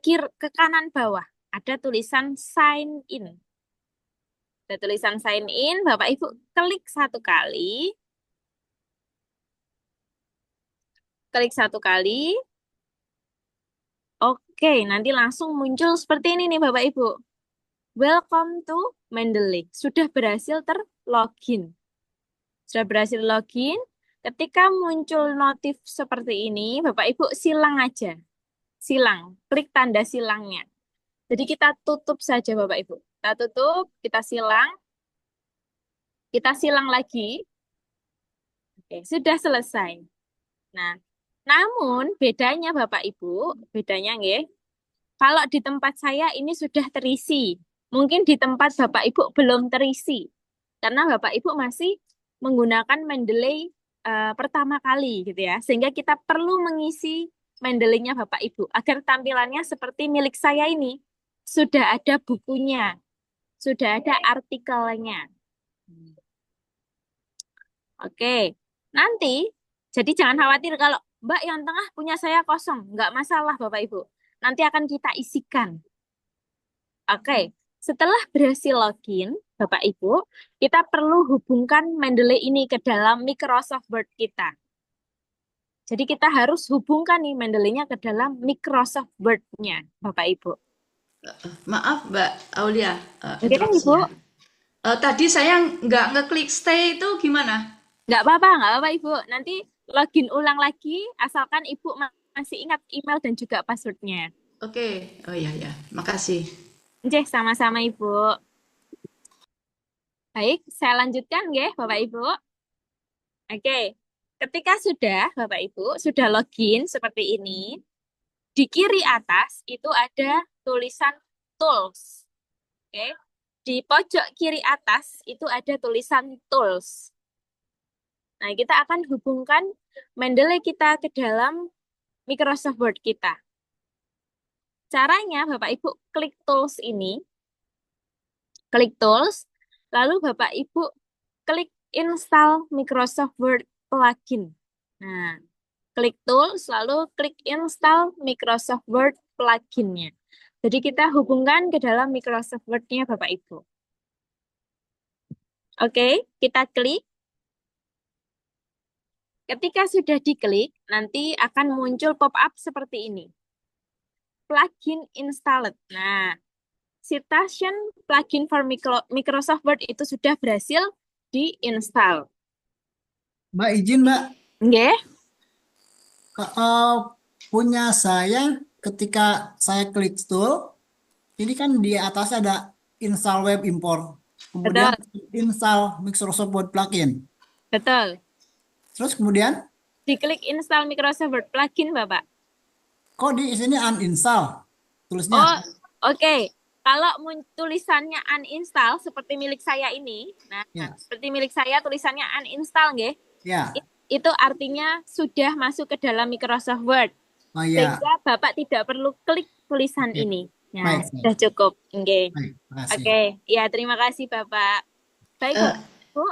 kanan bawah ada tulisan sign in. Ada tulisan sign in, Bapak Ibu klik satu kali. Klik satu kali. Oke, nanti langsung muncul seperti ini nih Bapak Ibu. Welcome to Mendeley. Sudah berhasil terlogin. Sudah berhasil login. Ketika muncul notif seperti ini, Bapak Ibu silang aja. Silang, klik tanda silangnya. Jadi kita tutup saja Bapak Ibu. Kita tutup, kita silang lagi. Oke, sudah selesai. Nah, namun bedanya Bapak Ibu, bedanya nggih, kalau di tempat saya ini sudah terisi. Mungkin di tempat Bapak Ibu belum terisi. Karena Bapak Ibu masih menggunakan Mendeley pertama kali gitu ya. Sehingga kita perlu mengisi Mendeley-nya Bapak Ibu agar tampilannya seperti milik saya ini. Sudah ada bukunya, sudah ada artikelnya. Oke, nanti jadi jangan khawatir kalau Mbak yang tengah punya saya kosong, nggak masalah Bapak Ibu. Nanti akan kita isikan. Oke, setelah berhasil login, Bapak Ibu, kita perlu hubungkan Mendeley ini ke dalam Microsoft Word kita. Jadi kita harus hubungkan nih Mendeley-nya ke dalam Microsoft Word-nya, Bapak Ibu. Maaf Mbak Aulia, Oke kan Ibu? interupsinya. Tadi saya nggak ngeklik stay itu gimana? Nggak apa-apa Ibu. Nanti login ulang lagi, asalkan Ibu masih ingat email dan juga password-nya. Oke, oh iya ya, makasih. Oke, sama-sama Ibu. Baik, saya lanjutkan ya Bapak Ibu. Oke, ketika sudah Bapak Ibu sudah login seperti ini, di kiri atas itu ada tulisan tools. Oke, di pojok kiri atas itu ada tulisan tools. Nah, kita akan hubungkan Mendeley kita ke dalam Microsoft Word kita. Caranya Bapak Ibu klik tools ini, klik tools, lalu Bapak Ibu klik install Microsoft Word plugin. Nah, klik tools, lalu klik install Microsoft Word plugin-nya. Jadi kita hubungkan ke dalam Microsoft Word-nya Bapak Ibu. Oke, kita klik. Ketika sudah diklik, nanti akan muncul pop-up seperti ini. Plugin installed. Nah, Citation plugin for Microsoft Word itu sudah berhasil diinstal. Mbak izin Mbak, Nggih? punya saya ketika saya klik tool, ini kan di atas ada install web import, kemudian install Microsoft Word plugin. Betul. Terus kemudian Diklik install Microsoft Word plugin, Bapak. kok di sini uninstall tulisnya? Oh, oke. Kalau tulisannya uninstall seperti milik saya ini, nah Ya. seperti milik saya tulisannya uninstall, nggih. Ya. Itu artinya sudah masuk ke dalam Microsoft Word. Oh iya. Sehingga Bapak tidak perlu klik tulisan Oke. ini. Nah, Baik, sudah cukup. Nggih. Baik, makasih. Oke, ya terima kasih Bapak. Baik, Bu.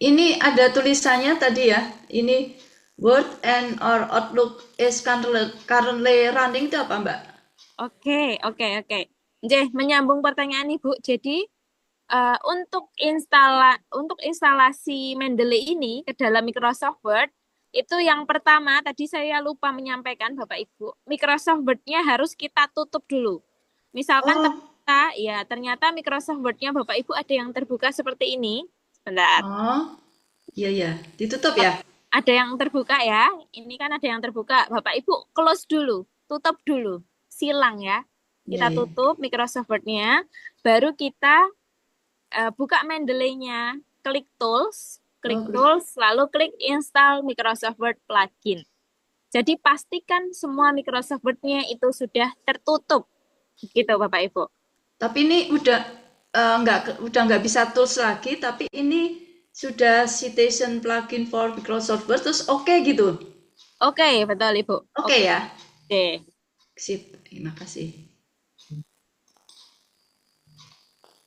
Ini ada tulisannya tadi ya. Ini Word and or Outlook is currently running itu apa Mbak? Oke. Nggih, menyambung pertanyaan Ibu. Jadi untuk instalasi Mendeley ini ke dalam Microsoft Word itu yang pertama tadi saya lupa menyampaikan Bapak Ibu, Microsoft Word-nya harus kita tutup dulu. Misalkan ternyata Microsoft Word-nya Bapak Ibu ada yang terbuka seperti ini. Sebentar. Oh, iya, ditutup ya. Ada yang terbuka ya. Ini kan ada yang terbuka. Bapak Ibu close dulu, tutup dulu, silang ya. Kita tutup Microsoft Word-nya, baru kita buka Mendeley-nya, klik tools, lalu klik install Microsoft Word plugin. Jadi pastikan semua Microsoft Word-nya itu sudah tertutup, gitu Bapak Ibu. Tapi ini udah nggak bisa tools lagi, tapi ini sudah citation plugin for Microsoft Word, terus oke gitu. Oke, betul Ibu. Oke ya. Oke. Sip, terima kasih.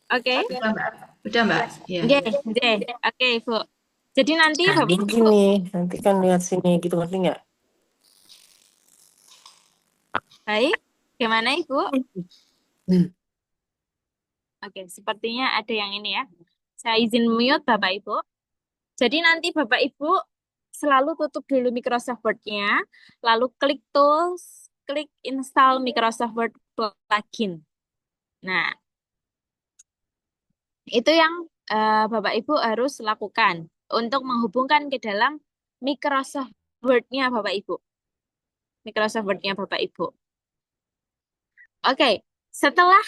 Oke. Udah Mbak. Ya. Oke, Ibu. Jadi nanti Bapak Ibu Gini, nanti kan lihat sini gitu, ngerti nggak? baik. Gimana Ibu? Oke, sepertinya ada yang ini ya. Saya izin mute Bapak Ibu. Jadi nanti Bapak Ibu selalu tutup dulu Microsoft Word-nya, lalu klik Tools, klik Install Microsoft Word Plugin. Nah, itu yang Bapak Ibu harus lakukan untuk menghubungkan ke dalam Microsoft Word-nya Bapak Ibu. Microsoft Word-nya Bapak Ibu. Oke, setelah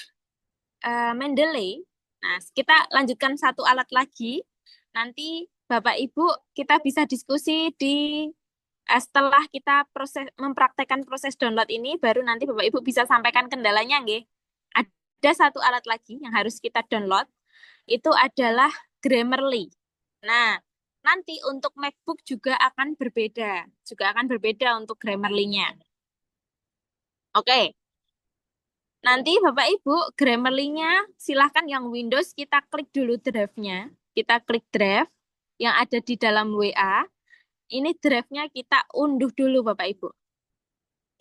Mendeley, nah kita lanjutkan satu alat lagi. Nanti Bapak Ibu kita bisa diskusi di setelah kita mempraktekkan proses download ini, baru nanti Bapak Ibu bisa sampaikan kendalanya, nggih. Ada satu alat lagi yang harus kita download, itu adalah Grammarly. Nah, nanti untuk MacBook juga akan berbeda untuk Grammarly-nya. Oke. Nanti Bapak Ibu Grammarly-nya silahkan yang Windows kita klik dulu drive-nya. Kita klik drive yang ada di dalam WA. Ini drive-nya kita unduh dulu Bapak Ibu.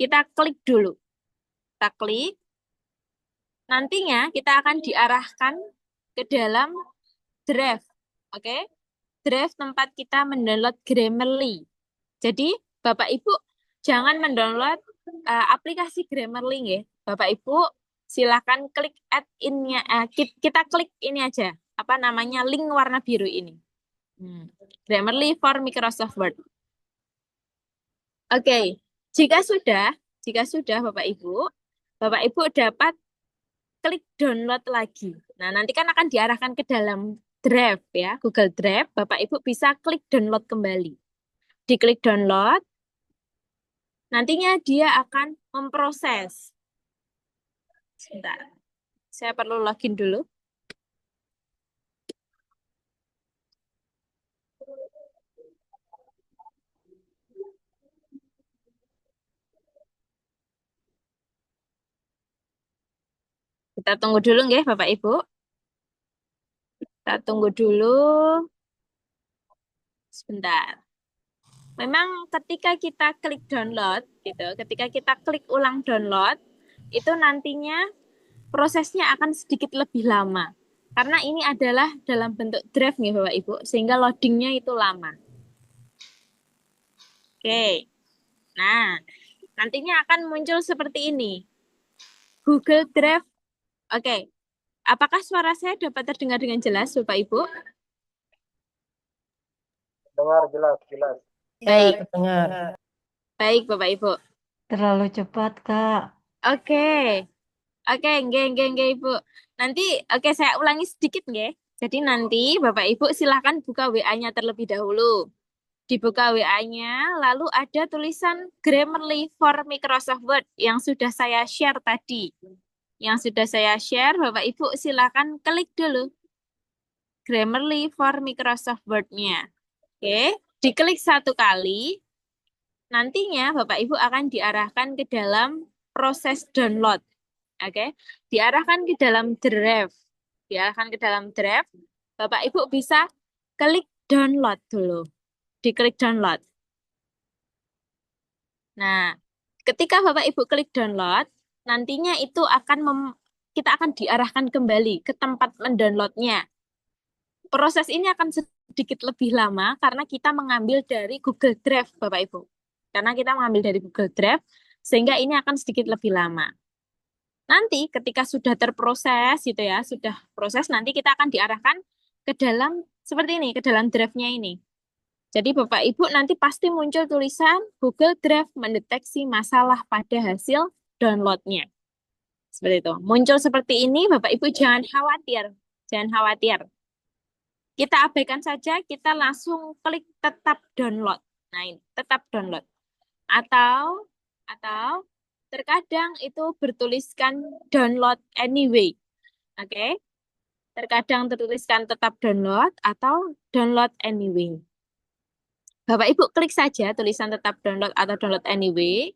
Kita klik dulu. Kita klik. Nantinya kita akan diarahkan ke dalam drive. Oke? Drive tempat kita mendownload Grammarly. Jadi Bapak Ibu jangan mendownload aplikasi Grammarly ya. Bapak Ibu silakan klik add in-nya. Kita klik ini aja. Apa namanya? Link warna biru ini. Grammarly for Microsoft Word. Oke. Jika sudah Bapak Ibu dapat klik download lagi. Nah, nanti kan akan diarahkan ke dalam Drive ya, Google Drive. Bapak Ibu bisa klik download kembali. Diklik download, nantinya dia akan memproses. Sebentar, saya perlu login dulu. Kita tunggu dulu nggih Bapak Ibu. Kita tunggu dulu. Sebentar. Memang ketika kita klik download gitu, ketika kita klik ulang download, itu nantinya prosesnya akan sedikit lebih lama. Karena ini adalah dalam bentuk drive nih Bapak Ibu, sehingga loadingnya itu lama. Oke. Nah, nantinya akan muncul seperti ini. Google Drive. Oke. Apakah suara saya dapat terdengar dengan jelas, Bapak Ibu? Dengar jelas. Baik. Dengar. Baik, Bapak Ibu. Terlalu cepat, Kak. Oke. Oke, nggih, Ibu. Nanti, saya ulangi sedikit, nggih. Jadi nanti Bapak Ibu silakan buka WA-nya terlebih dahulu. Dibuka WA-nya, lalu ada tulisan Grammarly for Microsoft Word yang sudah saya share tadi. Yang sudah saya share, Bapak Ibu silakan klik dulu Grammarly for Microsoft Word-nya. Oke, diklik satu kali, nantinya Bapak Ibu akan diarahkan ke dalam proses download. Oke, diarahkan ke dalam drive. Bapak Ibu bisa klik download dulu. Diklik download. Nah, ketika Bapak Ibu klik download, nantinya itu kita akan diarahkan kembali ke tempat mendownloadnya. Proses ini akan sedikit lebih lama karena kita mengambil dari Google Drive, Bapak Ibu. Karena kita mengambil dari Google Drive, sehingga ini akan sedikit lebih lama. Nanti ketika sudah terproses gitu ya, sudah proses, nanti kita akan diarahkan ke dalam seperti ini, ke dalam drive-nya ini. Jadi Bapak Ibu nanti pasti muncul tulisan Google Drive mendeteksi masalah pada hasil download-nya. Seperti itu. Muncul seperti ini, Bapak Ibu jangan khawatir. Jangan khawatir. Kita abaikan saja, kita langsung klik tetap download. Nah ini, tetap download. Atau terkadang itu bertuliskan download anyway. Oke. Terkadang tertuliskan tetap download atau download anyway. Bapak Ibu klik saja tulisan tetap download atau download anyway.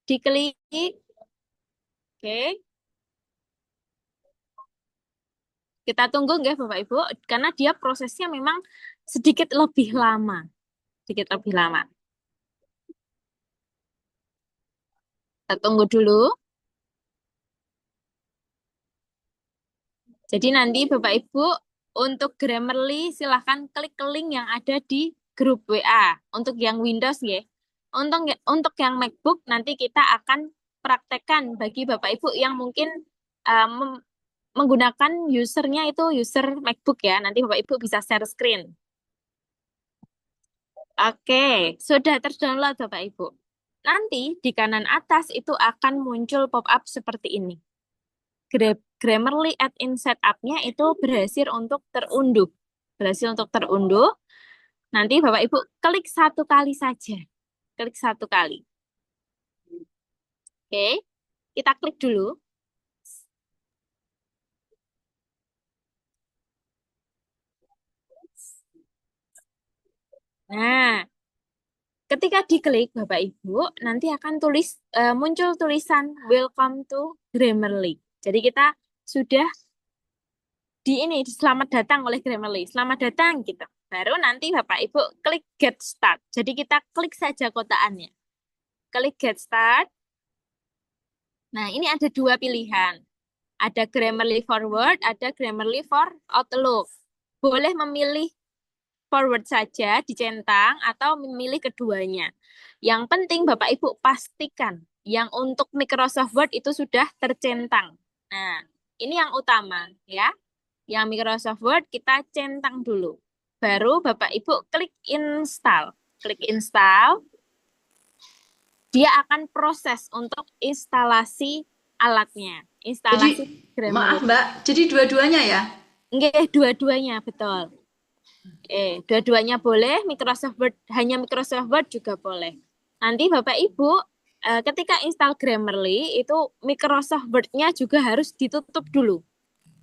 Diklik. Oke. Kita tunggu nggak Bapak Ibu, karena dia prosesnya memang sedikit lebih lama. Sedikit lebih lama. Kita tunggu dulu. Jadi nanti Bapak Ibu untuk Grammarly silahkan klik link yang ada di grup WA. Untuk yang Windows ya. Untuk yang MacBook nanti kita akan praktekkan bagi Bapak Ibu yang mungkin menggunakan usernya itu user MacBook ya. Nanti Bapak Ibu bisa share screen. Oke, sudah terdownload Bapak Ibu. Nanti di kanan atas itu akan muncul pop-up seperti ini. Grammarly add-in setup-nya itu berhasil untuk terunduh. Berhasil untuk terunduh. Nanti Bapak Ibu klik satu kali saja. Klik satu kali. Oke, kita klik dulu. Nah, ketika diklik Bapak Ibu, nanti akan muncul tulisan Welcome to Grammarly. Jadi kita sudah selamat datang oleh Grammarly. Selamat datang gitu. Baru nanti Bapak Ibu klik Get Start. Jadi kita klik saja kotaannya. Klik Get Start. Nah, ini ada dua pilihan. Ada Grammarly for Word, ada Grammarly for Outlook. Boleh memilih forward saja, dicentang, atau memilih keduanya. Yang penting Bapak Ibu pastikan yang untuk Microsoft Word itu sudah tercentang. Nah, ini yang utama ya. Yang Microsoft Word kita centang dulu. Baru Bapak Ibu klik install. Klik install. Dia akan proses untuk instalasi alatnya. Instalasi Jadi, Grammarly. maaf Mbak, jadi dua-duanya ya? Nggih, dua-duanya, betul. Dua-duanya boleh, hanya Microsoft Word juga boleh. Nanti Bapak Ibu, ketika install Grammarly, itu Microsoft Word-nya juga harus ditutup dulu.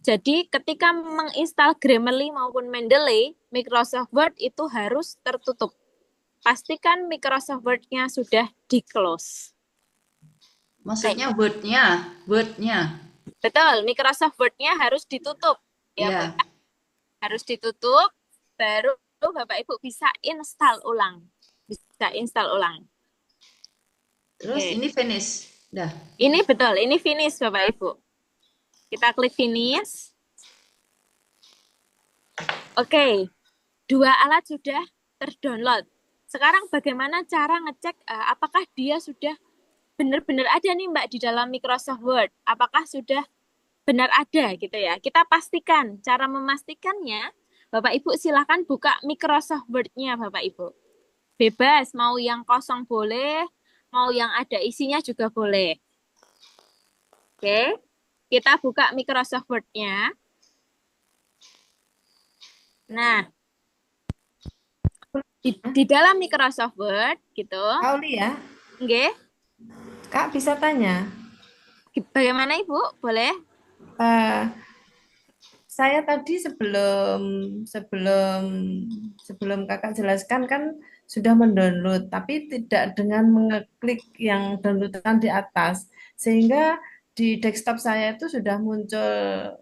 Jadi ketika menginstal Grammarly maupun Mendeley, Microsoft Word itu harus tertutup. Pastikan Microsoft Word-nya sudah di-close. Maksudnya Word-nya. Betul, Microsoft Word-nya harus ditutup. Ya, Pak. Harus ditutup. Baru Bapak Ibu bisa install ulang. Terus ini finish. Dah. Ini betul, ini finish Bapak Ibu. Kita klik finish. Oke, dua alat sudah terdownload. Sekarang bagaimana cara ngecek apakah dia sudah benar-benar ada nih Mbak di dalam Microsoft Word? Apakah sudah benar ada gitu ya? Kita pastikan, cara memastikannya Bapak Ibu silakan buka Microsoft Word-nya Bapak Ibu. Bebas, mau yang kosong boleh, mau yang ada isinya juga boleh. Oke, kita buka Microsoft Word-nya. Nah, di dalam Microsoft Word gitu. Aulia, Nggih. Kak bisa tanya. Bagaimana Ibu? Boleh? Saya tadi sebelum Kakak jelaskan kan sudah mendownload, tapi tidak dengan mengeklik yang downloadan di atas, sehingga di desktop saya itu sudah muncul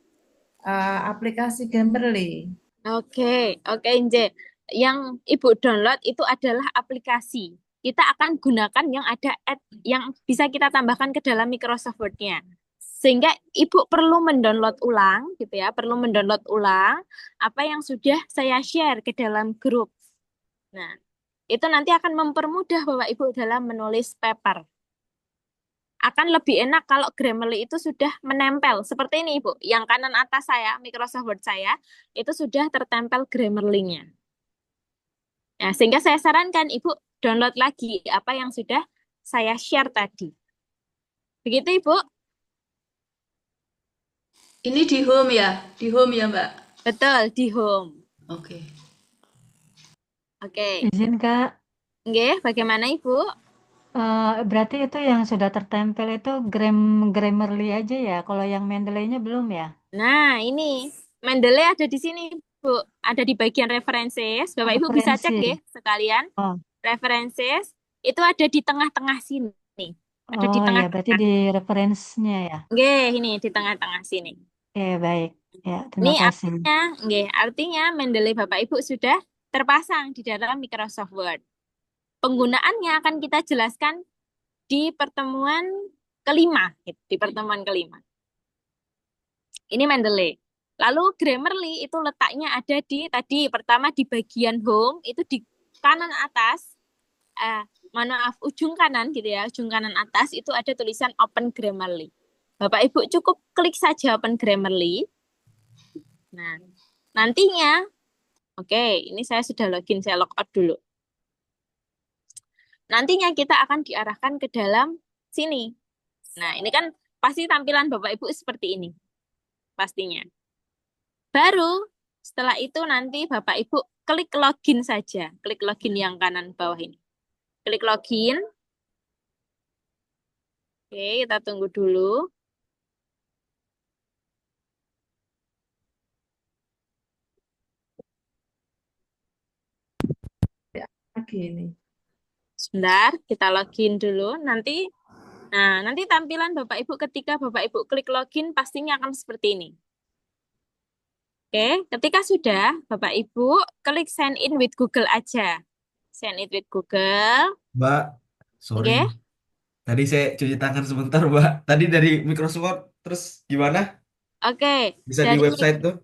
aplikasi Grammarly. Oke, Nje. Yang Ibu download itu adalah aplikasi. Kita akan gunakan yang ada yang bisa kita tambahkan ke dalam Microsoft Word-nya. Sehingga Ibu perlu mendownload ulang gitu ya, apa yang sudah saya share ke dalam grup. Nah, itu nanti akan mempermudah Bapak Ibu dalam menulis paper. Akan lebih enak kalau Grammarly itu sudah menempel. Seperti ini Ibu, yang kanan atas saya, Microsoft Word saya, itu sudah tertempel Grammarly-nya. Nah, sehingga saya sarankan Ibu download lagi apa yang sudah saya share tadi. Begitu Ibu? Ini di home ya? Di home ya Mbak? Betul, di home. Oke. Izin Kak, Nggih, bagaimana Ibu? berarti itu yang sudah tertempel itu Grammarly aja ya, kalau yang Mendeley-nya belum ya? Nah, ini Mendeley ada di sini, Bu. Ada di bagian references. Bapak Ibu bisa cek Referensi. ya sekalian. Oh, References itu ada di tengah-tengah sini. Ada di oh tengah. ya, berarti di referensinya ya. Nggih, ini di tengah-tengah sini. Oke, baik. Ya, Ini terima kasih. artinya Mendeley Bapak Ibu sudah terpasang di dalam Microsoft Word. Penggunaannya akan kita jelaskan di pertemuan kelima. Ini Mendeley. Lalu Grammarly itu letaknya ada di tadi pertama di bagian home itu di kanan atas, mohon maaf ujung kanan gitu ya, ujung kanan atas itu ada tulisan Open Grammarly. Bapak Ibu cukup klik saja Open Grammarly. Nah, nantinya, oke, ini saya sudah login, saya log out dulu. Nantinya kita akan diarahkan ke dalam sini. Nah, ini kan pasti tampilan Bapak Ibu seperti ini, pastinya. Baru setelah itu nanti Bapak Ibu klik login saja. Klik login yang kanan bawah ini. Klik login. Oke, kita tunggu dulu. Lagi ini. Sebentar, kita login dulu. Nanti tampilan Bapak Ibu ketika Bapak Ibu klik login pastinya akan seperti ini. Oke, ketika sudah, Bapak Ibu klik sign in with Google aja. Sign in with Google. Mbak, sorry. Oke. Tadi saya cuci tangan sebentar, Mbak. Tadi dari Microsoft, terus gimana? Oke, Bisa di website tuh?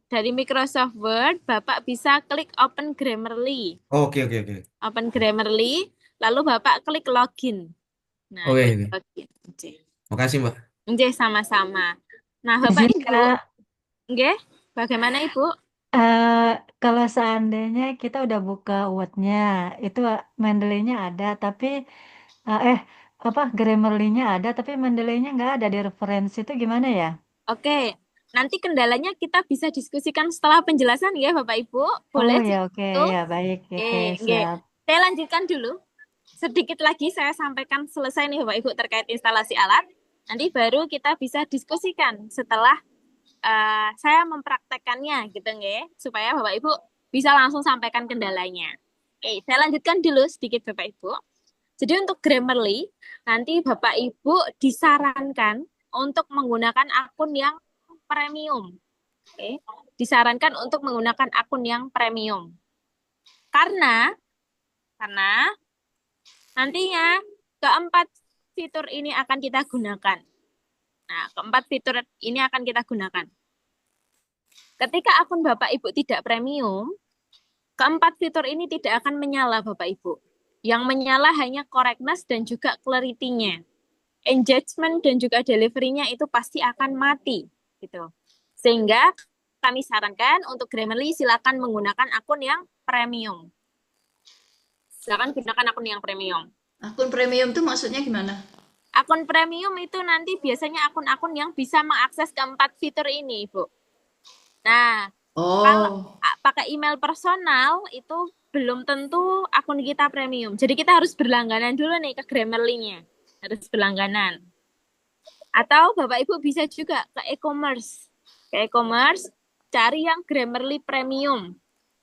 dari Microsoft Word, Bapak bisa klik Open Grammarly. Oke, oke, oke. Open Grammarly, lalu Bapak klik login. Nah, Oke, klik oke. login. Oke. Makasih, Mbak. Oke, sama-sama. Nah, Bapak Izin Ibu, Kak, oke, bagaimana Ibu? kalau seandainya kita udah buka Word-nya, itu Mendeley-nya ada, tapi Grammarly-nya ada, tapi Mendeley-nya nggak ada di referensi itu gimana ya? Oke, nanti kendalanya kita bisa diskusikan setelah penjelasan ya Bapak Ibu. Boleh Oh ya, oke itu? ya, baik, oke, Oke. siap. Saya lanjutkan dulu. Sedikit lagi saya sampaikan selesai nih Bapak Ibu terkait instalasi alat. Nanti baru kita bisa diskusikan setelah saya mempraktekkannya gitu nggih, supaya Bapak Ibu bisa langsung sampaikan kendalanya. Oke, saya lanjutkan dulu sedikit Bapak Ibu. Jadi untuk Grammarly, nanti Bapak Ibu disarankan untuk menggunakan akun yang premium. Oke, disarankan untuk menggunakan akun yang premium. Karena nantinya keempat fitur ini akan kita gunakan. Nah, keempat fitur ini akan kita gunakan. Ketika akun Bapak Ibu tidak premium, keempat fitur ini tidak akan menyala Bapak Ibu. Yang menyala hanya correctness dan juga clarity-nya. Engagement dan juga delivery-nya itu pasti akan mati. Gitu. Sehingga kami sarankan untuk Grammarly silakan menggunakan akun yang premium. Silakan gunakan akun yang premium. Akun premium itu maksudnya gimana? Akun premium itu nanti biasanya akun-akun yang bisa mengakses keempat fitur ini, Bu. Nah, kalau pakai email personal itu belum tentu akun kita premium. Jadi kita harus berlangganan dulu nih ke Grammarly-nya. Harus berlangganan. Atau Bapak Ibu bisa juga ke e-commerce. Ke e-commerce, cari yang Grammarly Premium.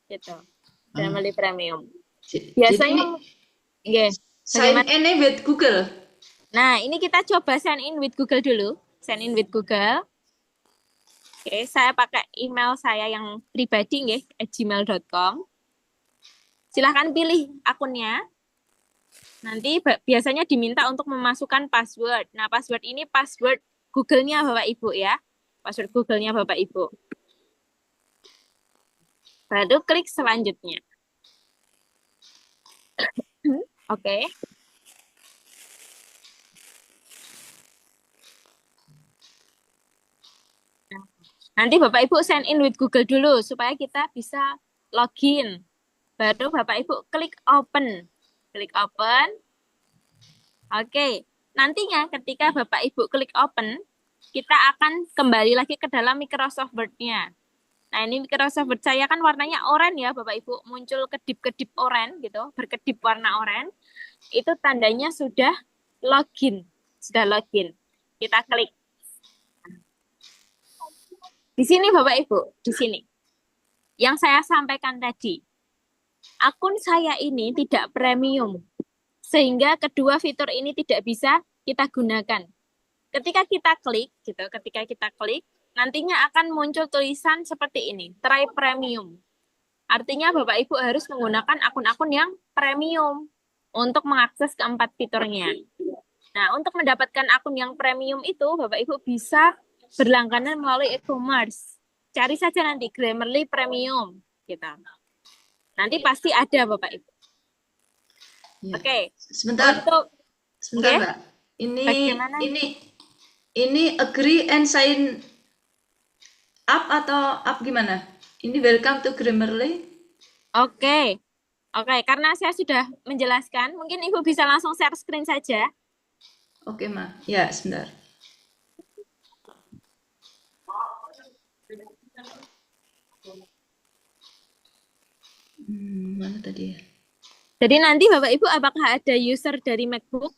Gitu. Grammarly Premium. Biasanya, sign in with Google. Nah, ini kita coba sign in with Google dulu. Sign in with Google. Oke, saya pakai email saya yang pribadi nggih, @gmail.com. Silahkan pilih akunnya. Nanti biasanya diminta untuk memasukkan password. Nah, password ini password Google-nya Bapak Ibu ya. Password Google-nya Bapak Ibu. Baru klik selanjutnya. Oke. Nanti Bapak Ibu sign in with Google dulu supaya kita bisa login. Baru Bapak Ibu klik open. Klik open. Oke. Nantinya ketika Bapak Ibu klik open, kita akan kembali lagi ke dalam Microsoft Word-nya. Nah, ini Microsoft Word saya kan warnanya oranye ya Bapak Ibu. Muncul kedip-kedip oranye gitu, berkedip warna oranye. Itu tandanya sudah login. Sudah login. Kita klik. Di sini Bapak Ibu, di sini. Yang saya sampaikan tadi. Akun saya ini tidak premium. Sehingga kedua fitur ini tidak bisa kita gunakan. Ketika kita klik, nantinya akan muncul tulisan seperti ini, try premium. Artinya Bapak Ibu harus menggunakan akun-akun yang premium untuk mengakses keempat fiturnya. Nah, untuk mendapatkan akun yang premium itu, Bapak Ibu bisa berlangganan melalui e-commerce. cari saja nanti Grammarly Premium gitu. Nanti pasti ada Bapak Ibu. Ya. Oke. Sebentar, Untuk sebentar nggih, Mbak. Ini bagaimana? ini agree and sign up atau up gimana? Ini welcome to Grammarly. Oke. Oke, karena saya sudah menjelaskan, mungkin Ibu bisa langsung share screen saja. Oke, Ma. Ya, sebentar. Mana tadi ya? Jadi nanti Bapak Ibu apakah ada user dari MacBook?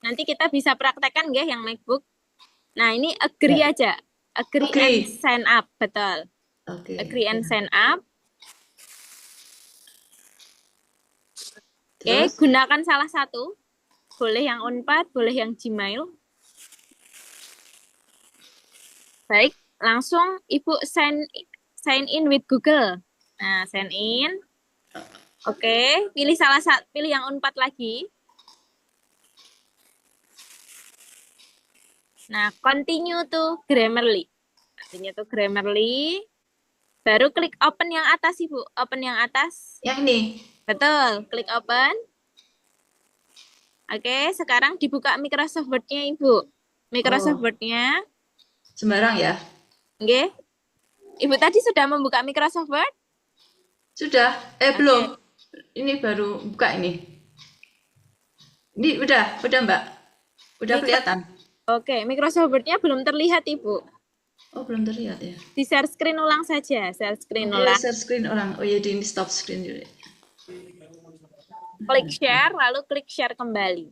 Nanti kita bisa praktekkan nggih yang MacBook. Nah, ini agree aja. Agree and sign up, betul. Oke. Agree and sign up. Oke, Terus? gunakan salah satu. Boleh yang Unpad, boleh yang Gmail. Baik, langsung Ibu sign in with Google. Nah, sign in. Oke, pilih salah satu, pilih yang Unpad lagi. Nah, continue to Grammarly. Continue to Grammarly. Baru klik open yang atas, Ibu. Open yang atas. Yang ini. Betul, klik open. Oke, sekarang dibuka Microsoft Word-nya, Ibu. Microsoft Word-nya. Sembarang ya? Oke. Ibu tadi sudah membuka Microsoft Word? Sudah. Belum. Ini baru buka ini. Ini udah Mbak. Udah kelihatan. Oke, Microsoft Word-nya belum terlihat, Ibu. Oh, belum terlihat ya. Di share screen ulang saja, share screen Oke, ulang. share screen orang. Oh ya, di ini stop screen dulu. Klik share, lalu klik share kembali.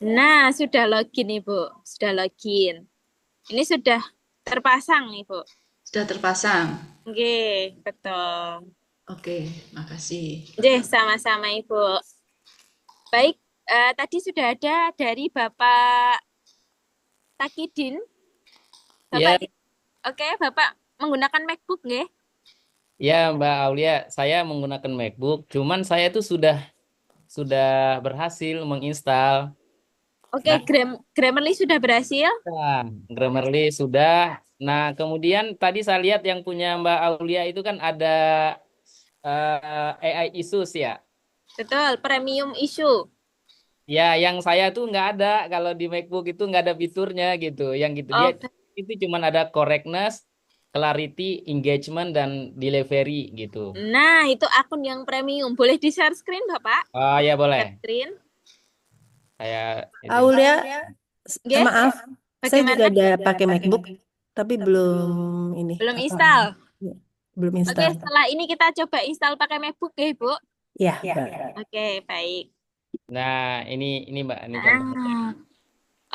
Nah, sudah login, Ibu. Sudah login. Ini sudah terpasang, Ibu. Sudah terpasang. Oke, betul. Oke, makasih. Oke, sama-sama, Ibu. Baik, tadi sudah ada dari Bapak Takidin. Bapak, Oke, Bapak menggunakan MacBook, nggih? Ya, Mbak Aulia, saya menggunakan MacBook, cuman saya tuh sudah berhasil menginstal. Oke, Grammarly sudah berhasil? Nah, Grammarly sudah. Nah, kemudian tadi saya lihat yang punya Mbak Aulia itu kan ada AI Issues ya. Betul, premium issue. Ya, yang saya tuh nggak ada. Kalau di MacBook itu nggak ada fiturnya gitu. Yang gitu dia itu cuman ada correctness, clarity, engagement, dan delivery gitu. Nah, itu akun yang premium. Boleh di-share screen, Bapak? Oh ya boleh. Screen. Aulia, Yes. maaf, saya juga Bagaimana? ada pakai MacBook, tapi belum ini. Belum install? Belum Oke, install. setelah ini kita coba install pakai MacBook ya, Ibu. Ya. Oke, baik. Nah, ini Mbak, ini contohnya.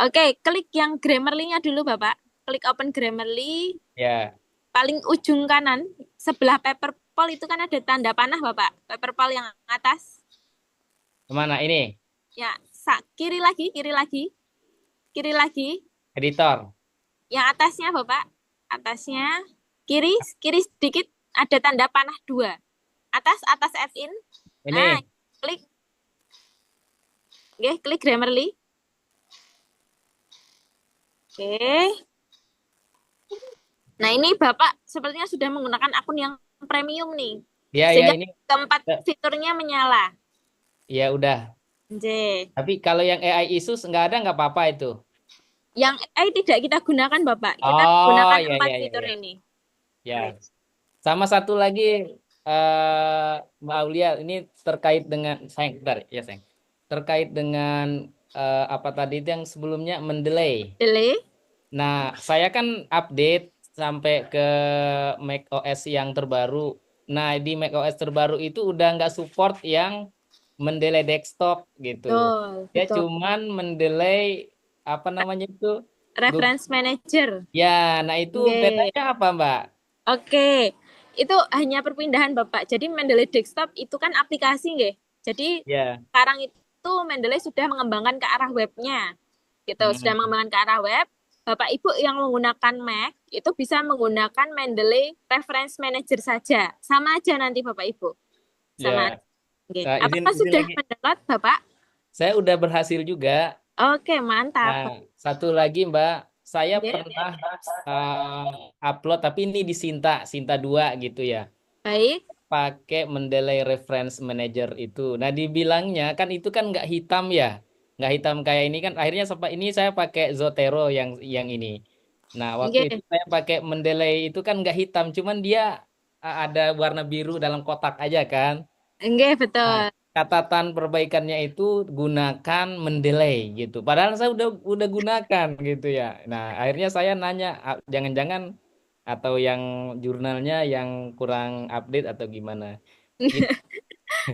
Oke, klik yang Grammarly-nya dulu, Bapak. Klik open Grammarly. Ya. Paling ujung kanan, sebelah paperpole itu kan ada tanda panah, Bapak. Paperpole yang atas. Kemana ini? Ya, kiri lagi, kiri lagi. Kiri lagi. Editor. Yang atasnya, Bapak. Atasnya. Kiri sedikit ada tanda panah 2. Atas add in. Ini. Nah, klik. Oke, klik Grammarly. Oke. Nah, ini Bapak sepertinya sudah menggunakan akun yang premium nih. Ya, Sehingga ini. keempat fiturnya menyala. Ya udah. Tapi kalau yang AI Issues nggak ada nggak apa-apa itu. Yang AI tidak kita gunakan, Bapak. Kita gunakan 4 fitur ini. Ya. Sama satu lagi Mbak Aulia, ini terkait dengan sayang, bentar ya sayang. Terkait dengan apa tadi itu yang sebelumnya mendelay. Delay. Nah, saya kan update sampai ke macOS yang terbaru. Nah, di macOS terbaru itu udah nggak support yang mendelay desktop gitu. Dia cuman mendelay apa namanya itu? Reference Manager. Ya, nah itu bedanya apa, Mbak? Oke. Itu hanya perpindahan, Bapak. Jadi Mendeley Desktop itu kan aplikasi, nggih. Jadi sekarang itu Mendeley sudah mengembangkan ke arah webnya. Gitu, sudah mengembangkan ke arah web. Bapak Ibu yang menggunakan Mac itu bisa menggunakan Mendeley Reference Manager saja. Sama aja nanti Bapak Ibu. Sama. Nah, apakah sudah mendownload, Bapak? Saya udah berhasil juga. Oke, mantap. Nah, Satu lagi Mbak, saya Oke. pernah upload tapi ini di Sinta 2 gitu ya. Baik. Pakai Mendeley Reference Manager itu. Nah, dibilangnya kan itu kan nggak hitam ya. Nggak hitam kayak ini kan. Akhirnya ini saya pakai Zotero yang ini. Nah, waktu itu Nggih. saya pakai Mendeley itu kan nggak hitam, cuman dia ada warna biru dalam kotak aja kan. Nggih, Nah, betul. catatan perbaikannya itu gunakan Mendeley gitu. Padahal saya udah gunakan gitu ya. Nah, akhirnya saya nanya, jangan-jangan atau yang jurnalnya yang kurang update atau gimana? Gitu.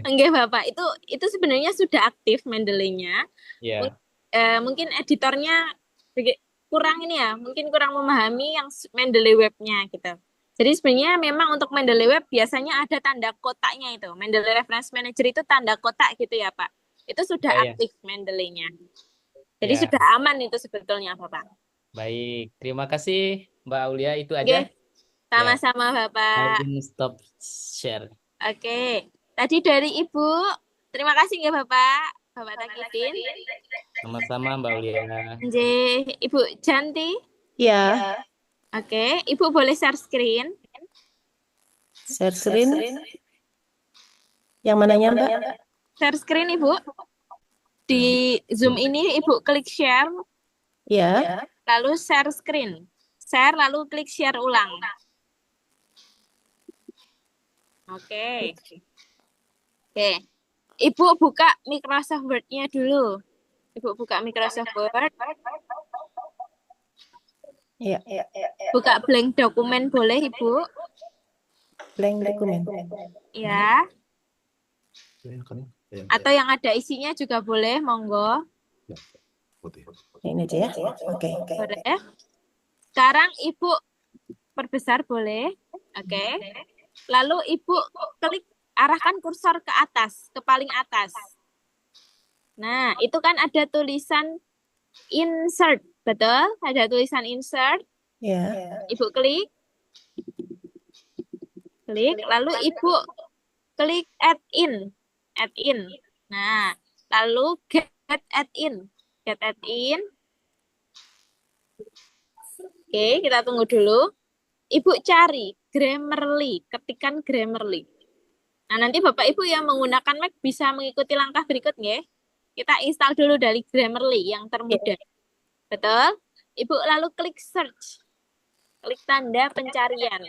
Enggak, Bapak. Itu sebenarnya sudah aktif Mendeley-nya. Ya, Mungkin editornya kurang ini ya, mungkin kurang memahami yang Mendeley webnya gitu. Jadi sebenarnya memang untuk Mendeley web biasanya ada tanda kotaknya itu. Mendeley Reference Manager itu tanda kotak gitu ya, Pak. Itu sudah ya, ya. aktif Mendeley-nya. Jadi Ya, sudah aman itu sebetulnya, Bapak. baik. Terima kasih Mbak Aulia, itu Oke, aja. Ya, sama-sama, Bapak. izin stop share. Oke. Tadi dari Ibu, terima kasih ya Bapak. Bapak Takidin. Sama-sama Mbak Aulia. Nggih, Ibu Janti. Ya, Oke, Ibu boleh share screen. share screen. Yang mananya, Mbak? Share screen Ibu. Di Zoom ini Ibu klik share, Ya, lalu share screen. Share lalu klik share ulang. Oke. Oke. Ibu buka Microsoft Word-nya dulu. Ibu buka Microsoft Word. ya. Buka blank dokumen boleh Ibu? Blank dokumen. Ya. Atau yang ada isinya juga boleh, monggo. Ini aja ya. Oke. Boleh. Sekarang Ibu perbesar boleh. Oke. Lalu Ibu klik, arahkan kursor ke atas, ke paling atas. Nah, itu kan ada tulisan insert, betul? Ada tulisan insert. Ya. Ibu klik. Klik, lalu Ibu klik add in. Add in. Nah, lalu get add in. Get add in. Oke, kita tunggu dulu. Ibu cari Grammarly, ketikan Grammarly. Nah, nanti Bapak Ibu yang menggunakan Mac bisa mengikuti langkah berikut ya. Kita install dulu dari Grammarly yang termudah. Betul? Ibu lalu klik search. Klik tanda pencarian.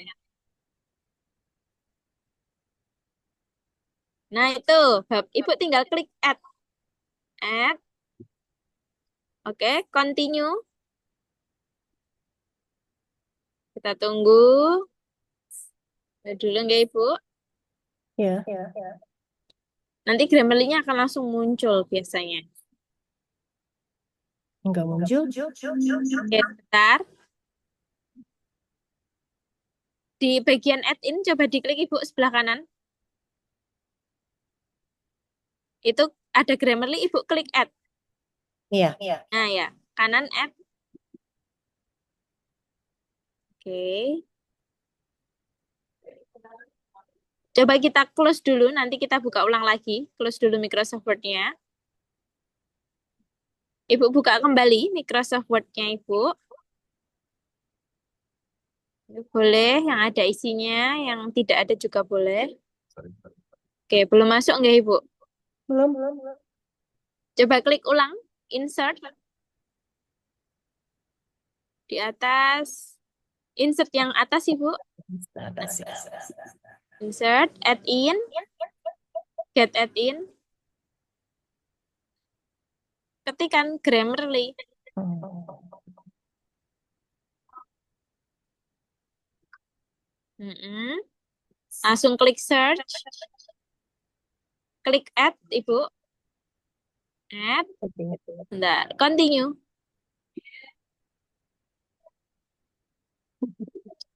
Nah, itu. Ibu tinggal klik add. Add. Oke, continue. Kita tunggu. Dulu nggak Ibu? Ya. Nanti Grammarly-nya akan langsung muncul biasanya. Enggak muncul. Oke, bentar. Di bagian add-in, coba diklik Ibu sebelah kanan. Itu ada Grammarly, Ibu klik add. Iya. Nah ya, kanan add. Oke. Coba kita close dulu, nanti kita buka ulang lagi. Close dulu Microsoft Word-nya. Ibu buka kembali Microsoft Word-nya Ibu. Boleh, yang ada isinya, yang tidak ada juga boleh. Oke, belum masuk nggak Ibu? Belum. Coba klik ulang, insert. Di atas. Insert yang atas Ibu. Insert, add in, get add in. Ketikan Grammarly. Langsung klik search. Klik add, Ibu. Add. Bentar, continue.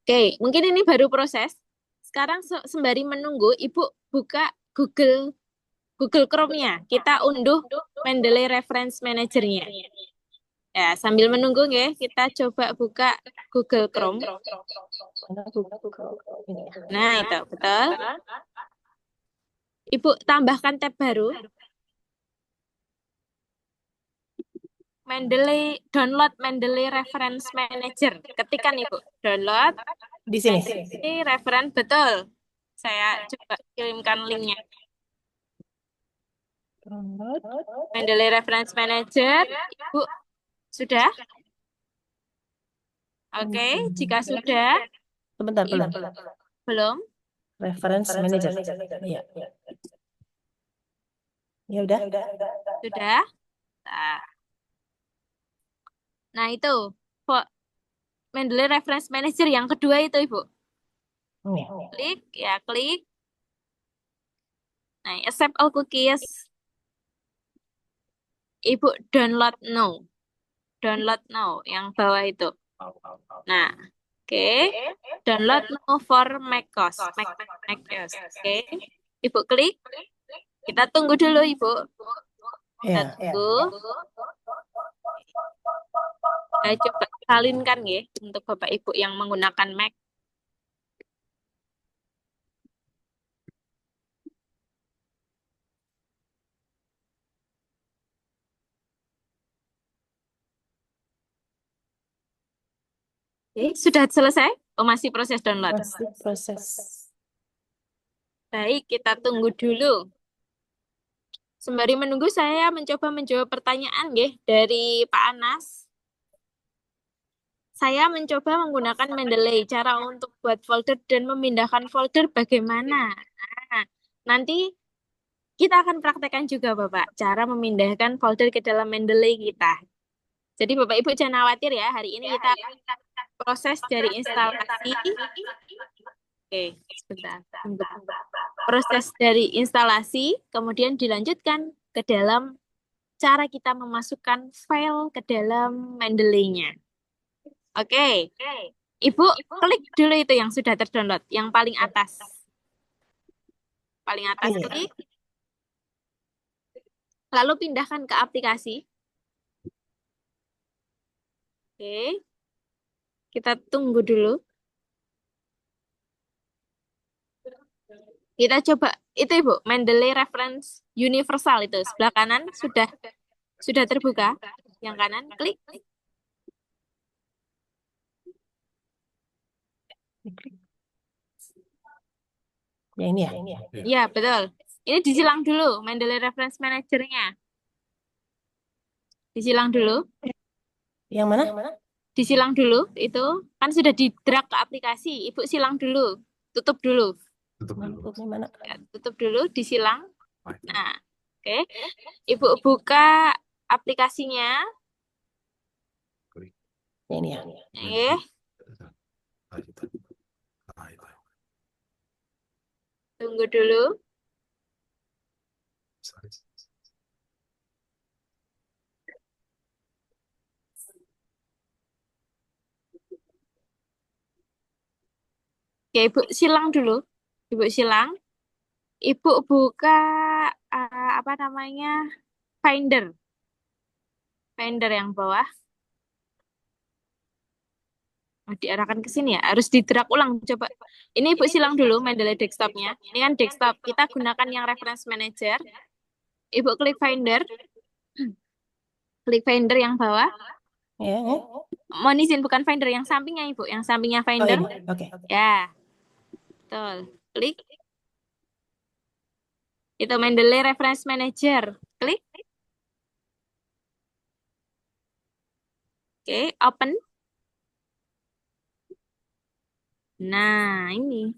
Oke, mungkin ini baru proses. Sekarang sembari menunggu, Ibu buka Google Chrome-nya. Kita unduh Mendeley Reference Manager-nya. Ya, sambil menunggu ya, kita coba buka Google Chrome. Nah, itu, betul. Ibu tambahkan tab baru. download Mendeley Reference Manager. Ketikan Ibu, download Di sini. Mendeley Reference, betul. Saya coba kirimkan linknya. Download. Mendeley Reference Manager, Ibu sudah? Oke, jika sudah, Sebentar, belum. belum. Reference Manager. Iya. Ya udah. Sudah? Nah, itu Mendeley Reference Manager yang kedua itu, Ibu. Ini. Klik, ya klik. Nah, accept all cookies. Ibu download now. Download now, yang bawah itu. Nah, oke. Download now for macOS. macOS. Oke. Ibu klik. Kita tunggu dulu, Ibu. Kita tunggu. Saya coba salinkan ya untuk Bapak Ibu yang menggunakan Mac. Oke, sudah selesai? Oh, masih proses download. Masih proses. Baik, kita tunggu dulu. Sembari menunggu, saya mencoba menjawab pertanyaan ya dari Pak Anas. Saya mencoba menggunakan Mendeley. Cara untuk buat folder dan memindahkan folder bagaimana? Nah, nanti kita akan praktekkan juga, Bapak, cara memindahkan folder ke dalam Mendeley kita. Jadi Bapak Ibu jangan khawatir ya, hari ini kita proses dari instalasi. Oke, sebentar. Proses dari instalasi, kemudian dilanjutkan ke dalam cara kita memasukkan file ke dalam Mendeley-nya. Oke, Ibu klik dulu itu yang sudah terdownload, yang paling atas. Paling atas klik. Lalu pindahkan ke aplikasi. Oke, kita tunggu dulu. Kita coba, itu Ibu, Mendeley Reference Universal itu, sebelah kanan sudah terbuka. Yang kanan, klik. Ya ini ya. Ya, betul. Ini disilang dulu, Mendeley Reference Manager-nya. Disilang dulu. Yang mana? Disilang dulu, itu kan sudah di-drag ke aplikasi. Ibu silang dulu, tutup dulu. Tutupnya mana? Ya, tutup dulu, disilang. Nah, oke. Ibu buka aplikasinya. Ya ini ya. Oke. Tunggu dulu. Oke, Ibu silang dulu. Ibu silang. Ibu buka apa namanya? Finder. Finder yang bawah. Oh, diarahkan ke sini ya. Harus di-drag ulang coba. Ini Ibu silang dulu Mendeley desktopnya. Ini kan desktop. Kita gunakan yang reference manager. Ibu klik Finder. Klik Finder yang bawah. Ya. Mohon izin, bukan Finder, yang sampingnya Ibu. Yang sampingnya Finder. Oh, ini. Oke. Ya. Betul. Klik. Itu Mendeley Reference Manager. Klik. Oke, open. Nah, ini.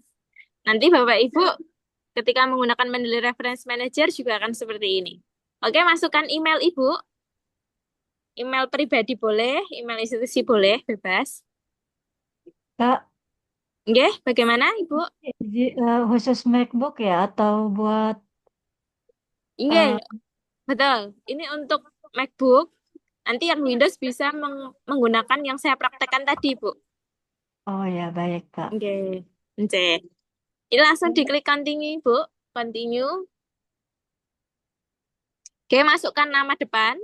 Nanti Bapak Ibu ketika menggunakan Mendeley Reference Manager juga akan seperti ini. Oke, masukkan email Ibu. Email pribadi boleh, email institusi boleh, bebas. Kak, Oke, bagaimana Ibu? khusus MacBook ya atau buat Iya, betul. Ini untuk MacBook. Nanti yang Windows bisa menggunakan yang saya praktekkan tadi, Bu. oh ya baik Kak. Oke, oke. Ini langsung diklik continue, Bu. Continue. Oke, masukkan nama depan.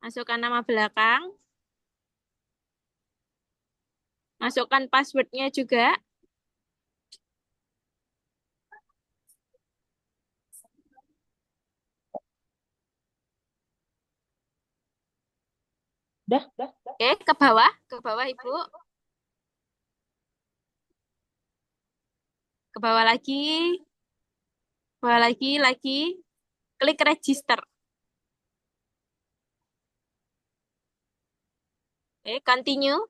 Masukkan nama belakang. Masukkan passwordnya juga. Udah? Oke, ke bawah Ibu, ke bawah lagi, klik register. Oke, continue.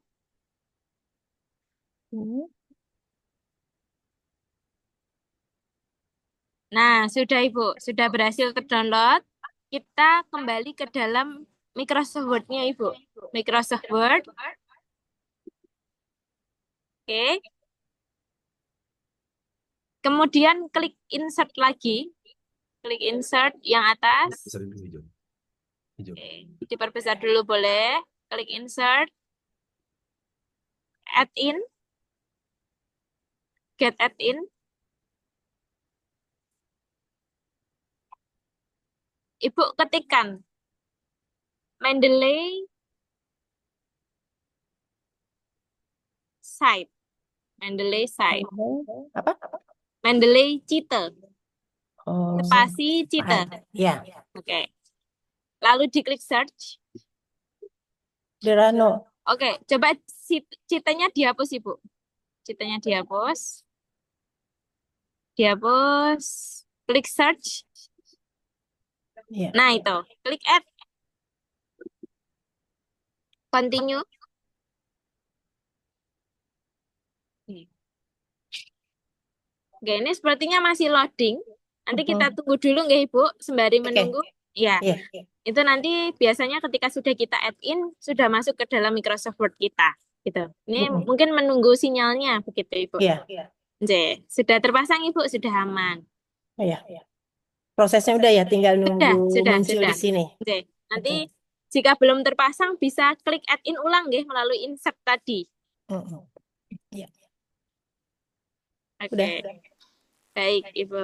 Hmm. Nah, sudah Ibu, sudah berhasil terdownload. Kita kembali ke dalam Microsoft Word-nya Ibu. Microsoft Word. Oke. Kemudian klik insert lagi. Klik insert yang atas. Oke. Diperbesar dulu boleh. Klik insert. Add in. Get add in. Ibu ketikkan Mendeley site. Mendeley site. Apa? Mendeley Cite. Oh, Spasi Cite. ya. Oke. Lalu diklik search. Derano. Oke, coba citenya dihapus Ibu. Citenya dihapus. Dihapus. Klik search. Ya. Nah, itu. Klik add. Continue. Oke, ini sepertinya masih loading. Nanti kita tunggu dulu nggak Ibu, sembari menunggu. Ya, Iya. itu nanti biasanya ketika sudah kita add in, sudah masuk ke dalam Microsoft Word kita. Gitu. Ini mungkin menunggu sinyalnya, begitu Ibu. Iya. Oke, sudah terpasang Ibu, sudah aman. Iya. Prosesnya udah ya, tinggal nunggu Sudah. muncul di sini. Oke, nanti jika belum terpasang bisa klik add in ulang nggih melalui insert tadi. Iya. Oke. Udah. Baik, Ibu.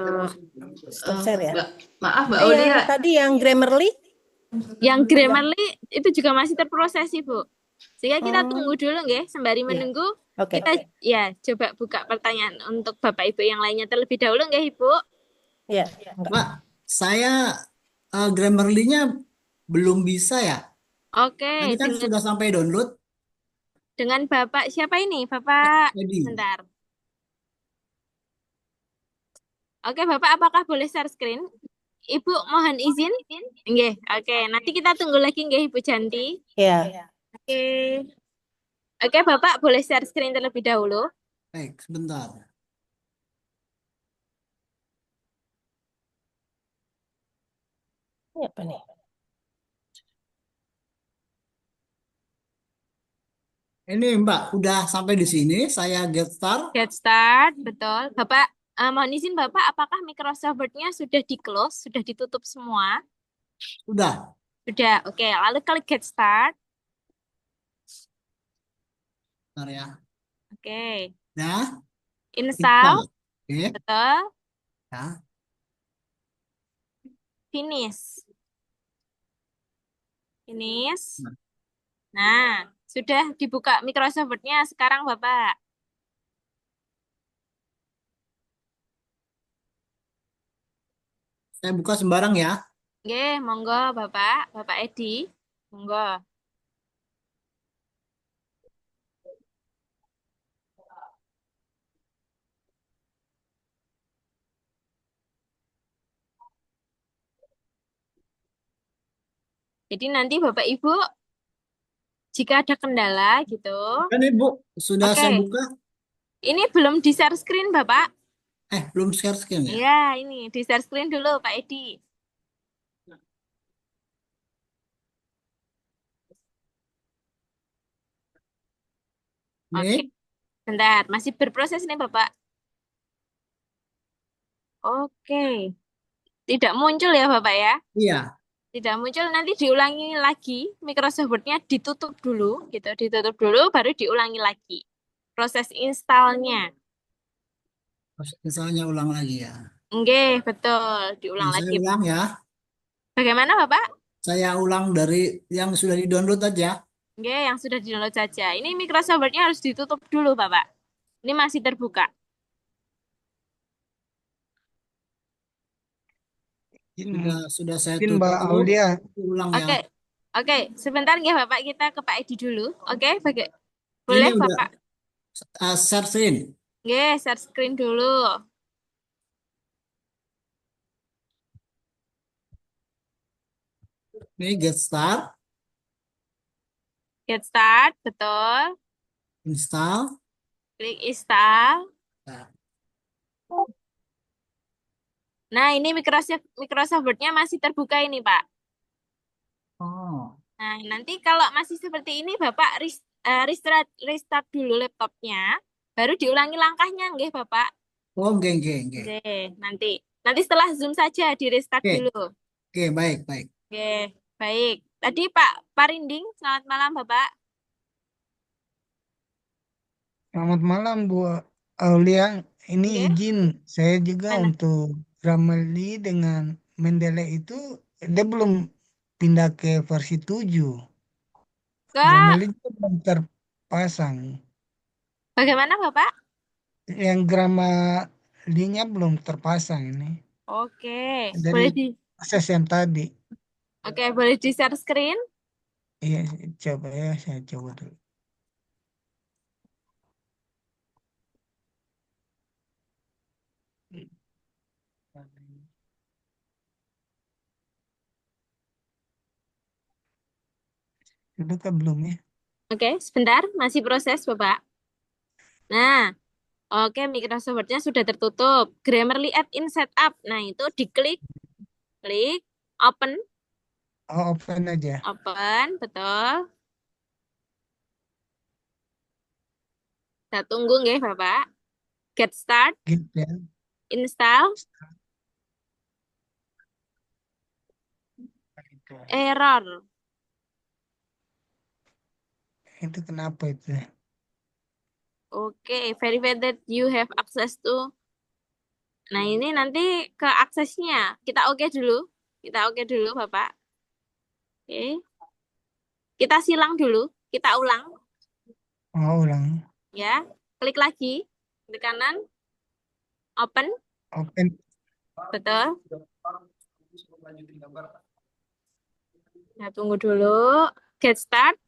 Stop share ya. Maaf Mbak Yang Aulia. tadi yang Grammarly? Yang Grammarly itu juga masih terproses, Ibu. Sehingga kita tunggu dulu nggih, sembari menunggu. Oke. Kita ya coba buka pertanyaan untuk Bapak Ibu yang lainnya terlebih dahulu nggih, Ibu. Iya. Mbak, saya Grammarly-nya belum bisa ya. Oke, Tadi kan sudah sampai download. dengan Bapak siapa ini? Bapak, Edi. bentar. Oke, Bapak apakah boleh share screen? Ibu mohon izin? Nggih, oke. Nanti kita tunggu lagi nggih Ibu Janti. Iya. Oke. Oke, Bapak boleh share screen terlebih dahulu. Baik, sebentar. Ini apa nih? Ini Mbak, udah sampai di sini. Saya get start. Get start, betul. Bapak, mohon izin Bapak, apakah Microsoft Word-nya sudah di-close, sudah ditutup semua? Sudah. Sudah, oke. Lalu klik get start. Bentar ya. Oke. Nah, Install. Oke. Betul. Ya. Finish. Finish. Nah, sudah dibuka Microsoft Word-nya sekarang Bapak. Saya buka sembarang ya. Oke, monggo Bapak Edi. Monggo. Jadi nanti Bapak Ibu, jika ada kendala gitu. Kan Ibu, sudah saya buka. Ini belum di-share screen Bapak. Belum share screen ya? Iya, ini di-share screen dulu Pak Edi. Oke, bentar. Masih berproses nih Bapak. Oke. Tidak muncul ya Bapak ya? Iya. Tidak muncul, nanti diulangi lagi. Microsoft Word-nya ditutup dulu, gitu. Ditutup dulu, baru diulangi lagi. Proses installnya. Misalnya ulang lagi ya. Oke, betul. Diulang Saya lagi. ulang ya. Bagaimana Bapak? Saya ulang dari yang sudah di-download aja. Oke, yang sudah di-download saja. Ini Microsoft Word-nya harus ditutup dulu Bapak. Ini masih terbuka. Sudah saya Mbak tutup. Aulia. Ulang ya. Oke. Oke, sebentar ya Bapak, kita ke Pak Edi dulu. Oke, Ini boleh udah Bapak? share screen. Oke, share screen dulu. Ini get start, Get start, betul. install. Klik install. Nah, Nah, ini Microsoft Word-nya masih terbuka ini, Pak. oh, Nah, nanti kalau masih seperti ini, Bapak restart dulu laptopnya, baru diulangi langkahnya, nggih, Bapak. oh, geng. Oke, nanti setelah Zoom saja di restart Oke, dulu. oke, baik. Oke, baik. Tadi Pak Parinding, selamat malam, Bapak. Selamat malam Bu Aulia. Ini Oke, izin saya juga mana? untuk Grammarly dengan Mendeley itu dia belum pindah ke versi 7. Ke Grammarly juga belum terpasang. bagaimana, Bapak? Yang Grammarly-nya belum terpasang ini Oke, dari proses yang tadi. boleh di share screen? Iya, coba ya, saya coba dulu. Sudah kan belum ya? Oke, sebentar, masih proses, Bapak. Nah, oke, Microsoft Word-nya sudah tertutup. Grammarly add-in setup. Nah, itu diklik, open, Oh, open aja. betul. Kita tunggu nggih, Bapak. Get start, Gitu ya. install, error. Itu kenapa itu? Oke, verify that you have access to. Nah, ini nanti ke aksesnya. Kita oke dulu. Bapak. Oke. Kita silang dulu. Kita ulang. Oh, ulang. Ya. Klik lagi. Klik kanan. Open. Open. Betul. Nah, tunggu dulu. Get start.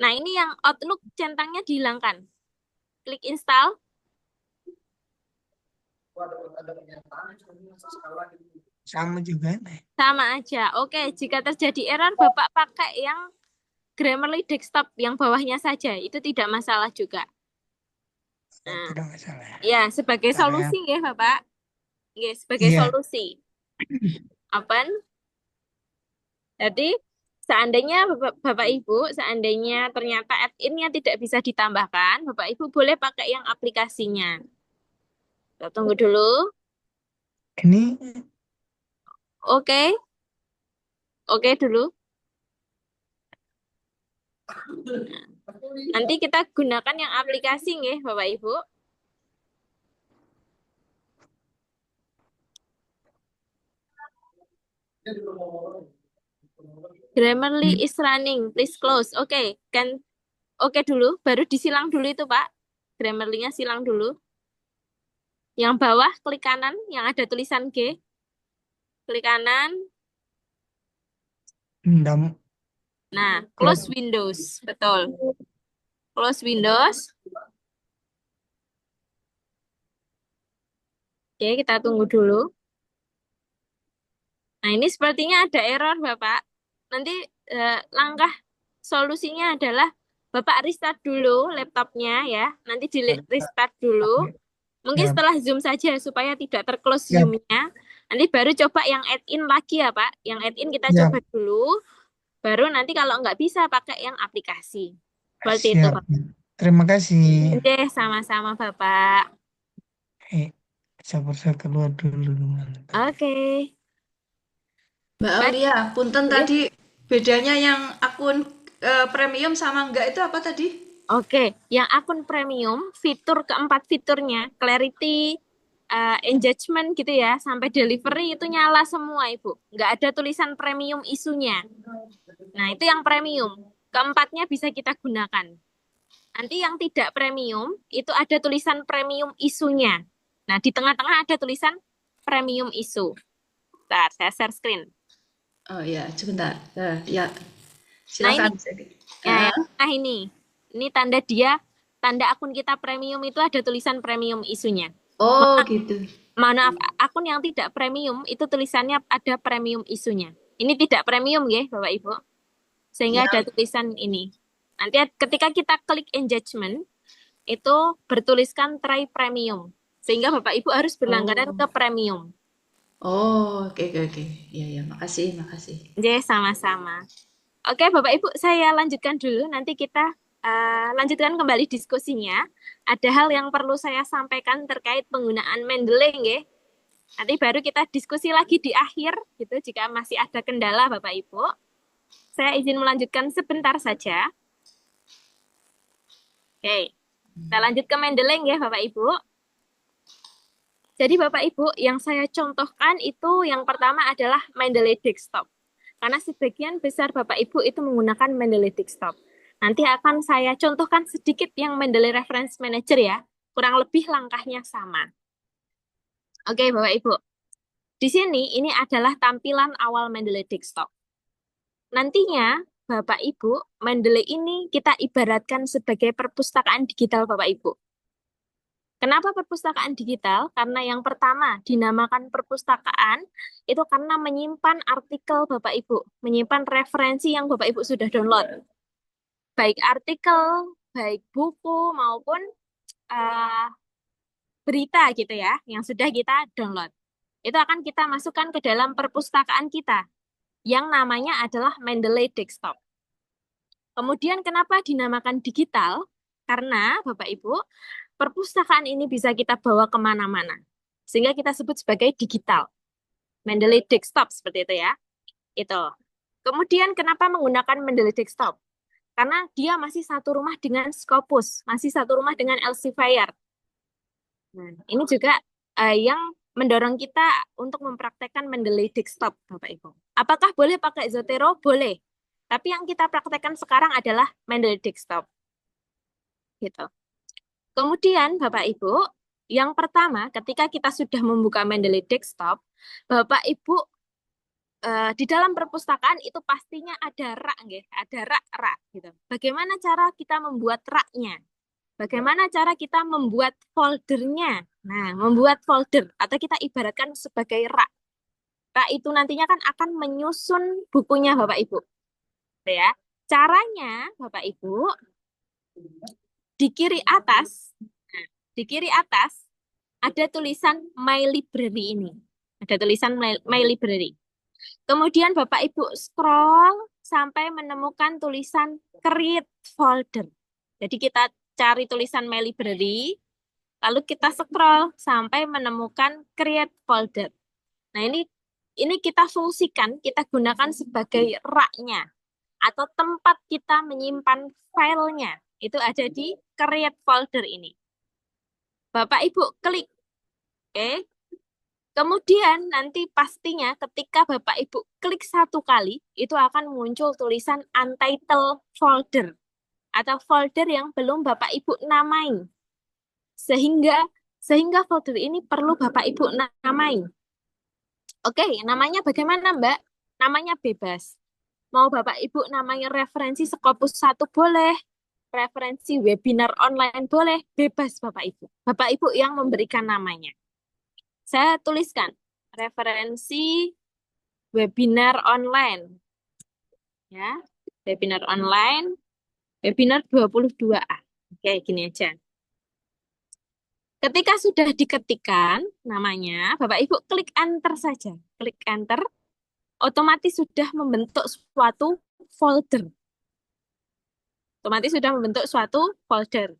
Nah, ini yang Outlook centangnya dihilangkan. Klik install. Sama juga nih. Sama aja. Oke, jika terjadi error, Bapak pakai yang Grammarly desktop yang bawahnya saja. Itu tidak masalah juga. Nah, Tidak masalah. ya, sebagai Ntar ya. solusi ya, Bapak. Ya, sebagai Iya. solusi. Open. Jadi, seandainya Bapak Ibu, seandainya ternyata add-in-nya tidak bisa ditambahkan, Bapak Ibu boleh pakai yang aplikasinya. Kita tunggu dulu. Ini Oke. Oke dulu. Nanti kita gunakan yang aplikasi nggih, Bapak Ibu. Grammarly is running, please close. Oke, kan oke dulu, baru disilang dulu itu, Pak. Grammarly-nya silang dulu. Yang bawah klik kanan yang ada tulisan G. Klik kanan. Ndam. Nah, close Windows. Betul. Close Windows. Oke, kita tunggu dulu. Nah, ini sepertinya ada error, Bapak. Nanti langkah solusinya adalah Bapak restart dulu laptopnya ya. Nanti di restart dulu. Mungkin Siap. setelah Zoom saja supaya tidak terclose Siap. Zoom-nya. Nanti baru coba yang add-in lagi ya, Pak. Yang add-in kita Siap. coba dulu. Baru nanti kalau nggak bisa pakai yang aplikasi. Seperti itu, Siap. Pak. Terima kasih. Oke, sama-sama, Bapak. Sabar saya keluar dulu dengan. Oke. Mbak Aulia, punten Iya. tadi bedanya yang akun premium sama enggak itu apa tadi? Oke, yang akun premium, keempat fiturnya, clarity, engagement gitu ya, sampai delivery itu nyala semua, Ibu. Nggak ada tulisan premium isunya. Nah, itu yang premium. Keempatnya bisa kita gunakan. Nanti yang tidak premium, itu ada tulisan premium isunya. Nah, di tengah-tengah ada tulisan premium isu. Bentar, saya share screen. Oh ya, sebentar. Ya, Nah silakan. ini, ya, nah ini tanda akun kita premium itu ada tulisan premium isunya. Oh gitu. Maaf, akun yang tidak premium itu tulisannya ada premium isunya. Ini tidak premium ya, Bapak Ibu. Sehingga Ya. ada tulisan ini. Nanti ketika kita klik engagement, itu bertuliskan try premium. Sehingga Bapak Ibu harus berlangganan ke premium. Oh, oke. Ya, makasih. Ya, sama-sama. Oke, Bapak Ibu, saya lanjutkan dulu. Nanti kita lanjutkan kembali diskusinya. Ada hal yang perlu saya sampaikan terkait penggunaan Mendeley, nggih. Nanti baru kita diskusi lagi di akhir, gitu. Jika masih ada kendala, Bapak Ibu, saya izin melanjutkan sebentar saja. Oke, kita lanjut ke Mendeley, ya, Bapak Ibu. Jadi Bapak Ibu, yang saya contohkan itu yang pertama adalah Mendeley Desktop. Karena sebagian besar Bapak Ibu itu menggunakan Mendeley Desktop. Nanti akan saya contohkan sedikit yang Mendeley Reference Manager ya. Kurang lebih langkahnya sama. Oke Bapak Ibu. Di sini ini adalah tampilan awal Mendeley Desktop. Nantinya Bapak Ibu, Mendeley ini kita ibaratkan sebagai perpustakaan digital Bapak Ibu. Kenapa perpustakaan digital? Karena yang pertama dinamakan perpustakaan itu karena menyimpan artikel Bapak Ibu, menyimpan referensi yang Bapak Ibu sudah download. Baik artikel, baik buku maupun berita gitu ya, yang sudah kita download. Itu akan kita masukkan ke dalam perpustakaan kita, yang namanya adalah Mendeley Desktop. Kemudian kenapa dinamakan digital? Karena Bapak Ibu, perpustakaan ini bisa kita bawa kemana-mana. Sehingga kita sebut sebagai digital. Mendeley Desktop seperti itu ya. Itu. Kemudian kenapa menggunakan Mendeley Desktop? Karena dia masih satu rumah dengan Scopus. Masih satu rumah dengan Elsevier. Nah, ini juga yang mendorong kita untuk mempraktekkan Mendeley Desktop, Bapak Ibu. Apakah boleh pakai Zotero? Boleh. Tapi yang kita praktekkan sekarang adalah Mendeley Desktop. Gitu. Kemudian Bapak Ibu, yang pertama ketika kita sudah membuka Mendeley Desktop, Bapak Ibu di dalam perpustakaan itu pastinya ada rak, ada rak gitu. Bagaimana cara kita membuat raknya? Bagaimana cara kita membuat foldernya? Nah, membuat folder atau kita ibaratkan sebagai rak. Rak itu nantinya kan akan menyusun bukunya Bapak Ibu. Ya. Caranya Bapak Ibu di kiri atas ada tulisan My Library ini. Ada tulisan My Library. Kemudian Bapak Ibu scroll sampai menemukan tulisan Create Folder. Jadi kita cari tulisan My Library, lalu kita scroll sampai menemukan Create Folder. Nah ini kita fungsikan, kita gunakan sebagai raknya atau tempat kita menyimpan filenya. Itu ada di Create Folder ini. Bapak Ibu klik. Oke. Kemudian nanti pastinya ketika Bapak Ibu klik satu kali, itu akan muncul tulisan Untitled Folder. Atau folder yang belum Bapak Ibu namai. Sehingga folder ini perlu Bapak Ibu namai. Oke, namanya bagaimana Mbak? Namanya bebas. Mau Bapak Ibu namanya referensi Scopus 1 boleh. Referensi webinar online boleh, bebas Bapak Ibu. Bapak Ibu yang memberikan namanya. Saya tuliskan referensi webinar online. Ya, webinar online, webinar 22A. Oke, gini aja. Ketika sudah diketikkan namanya, Bapak Ibu klik enter saja. Klik enter, otomatis sudah membentuk suatu folder. Otomatis sudah membentuk suatu folder.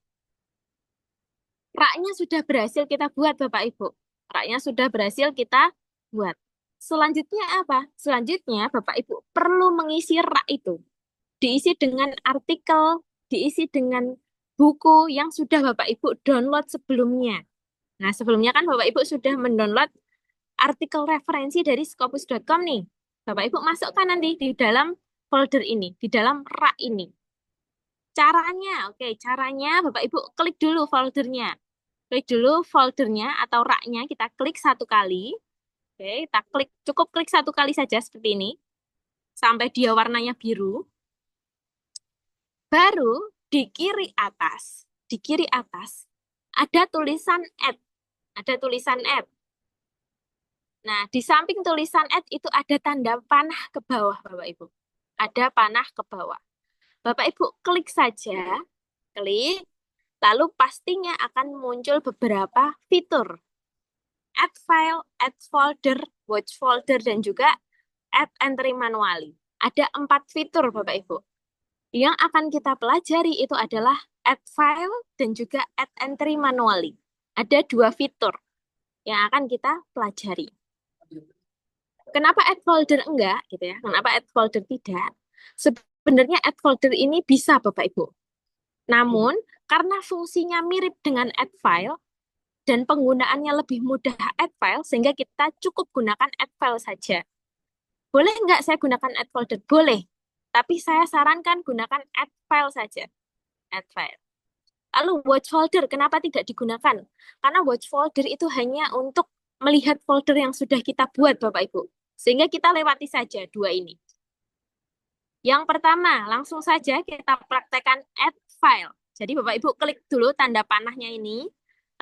Raknya sudah berhasil kita buat, Bapak Ibu. Raknya sudah berhasil kita buat. Selanjutnya apa? Selanjutnya, Bapak Ibu perlu mengisi rak itu. Diisi dengan artikel, diisi dengan buku yang sudah Bapak Ibu download sebelumnya. Nah, sebelumnya kan Bapak Ibu sudah mendownload artikel referensi dari Scopus.com nih. Bapak Ibu masukkan nanti di dalam folder ini, di dalam rak ini. Caranya, caranya Bapak Ibu klik dulu foldernya. Klik dulu foldernya atau raknya, kita klik satu kali. Oke, kita cukup klik satu kali saja seperti ini. sampai dia warnanya biru. Baru di kiri atas ada tulisan add. Ada tulisan add. Nah, di samping tulisan add itu ada tanda panah ke bawah, Bapak Ibu. Ada panah ke bawah. Bapak Ibu klik saja, klik, lalu pastinya akan muncul beberapa fitur. Add file, add folder, watch folder, dan juga add entry manually. Ada 4 fitur, Bapak Ibu. Yang akan kita pelajari itu adalah add file dan juga add entry manually. Ada 2 fitur yang akan kita pelajari. Kenapa add folder enggak gitu ya? Kenapa add folder tidak? Sebenarnya add folder ini bisa Bapak Ibu. Namun karena fungsinya mirip dengan add file dan penggunaannya lebih mudah add file sehingga kita cukup gunakan add file saja. Boleh enggak saya gunakan add folder? Boleh. Tapi saya sarankan gunakan add file saja. Add file. Lalu watch folder, kenapa tidak digunakan? Karena watch folder itu hanya untuk melihat folder yang sudah kita buat, Bapak Ibu. Sehingga kita lewati saja 2 ini. Yang pertama, langsung saja kita praktekkan add file. Jadi Bapak Ibu klik dulu tanda panahnya ini,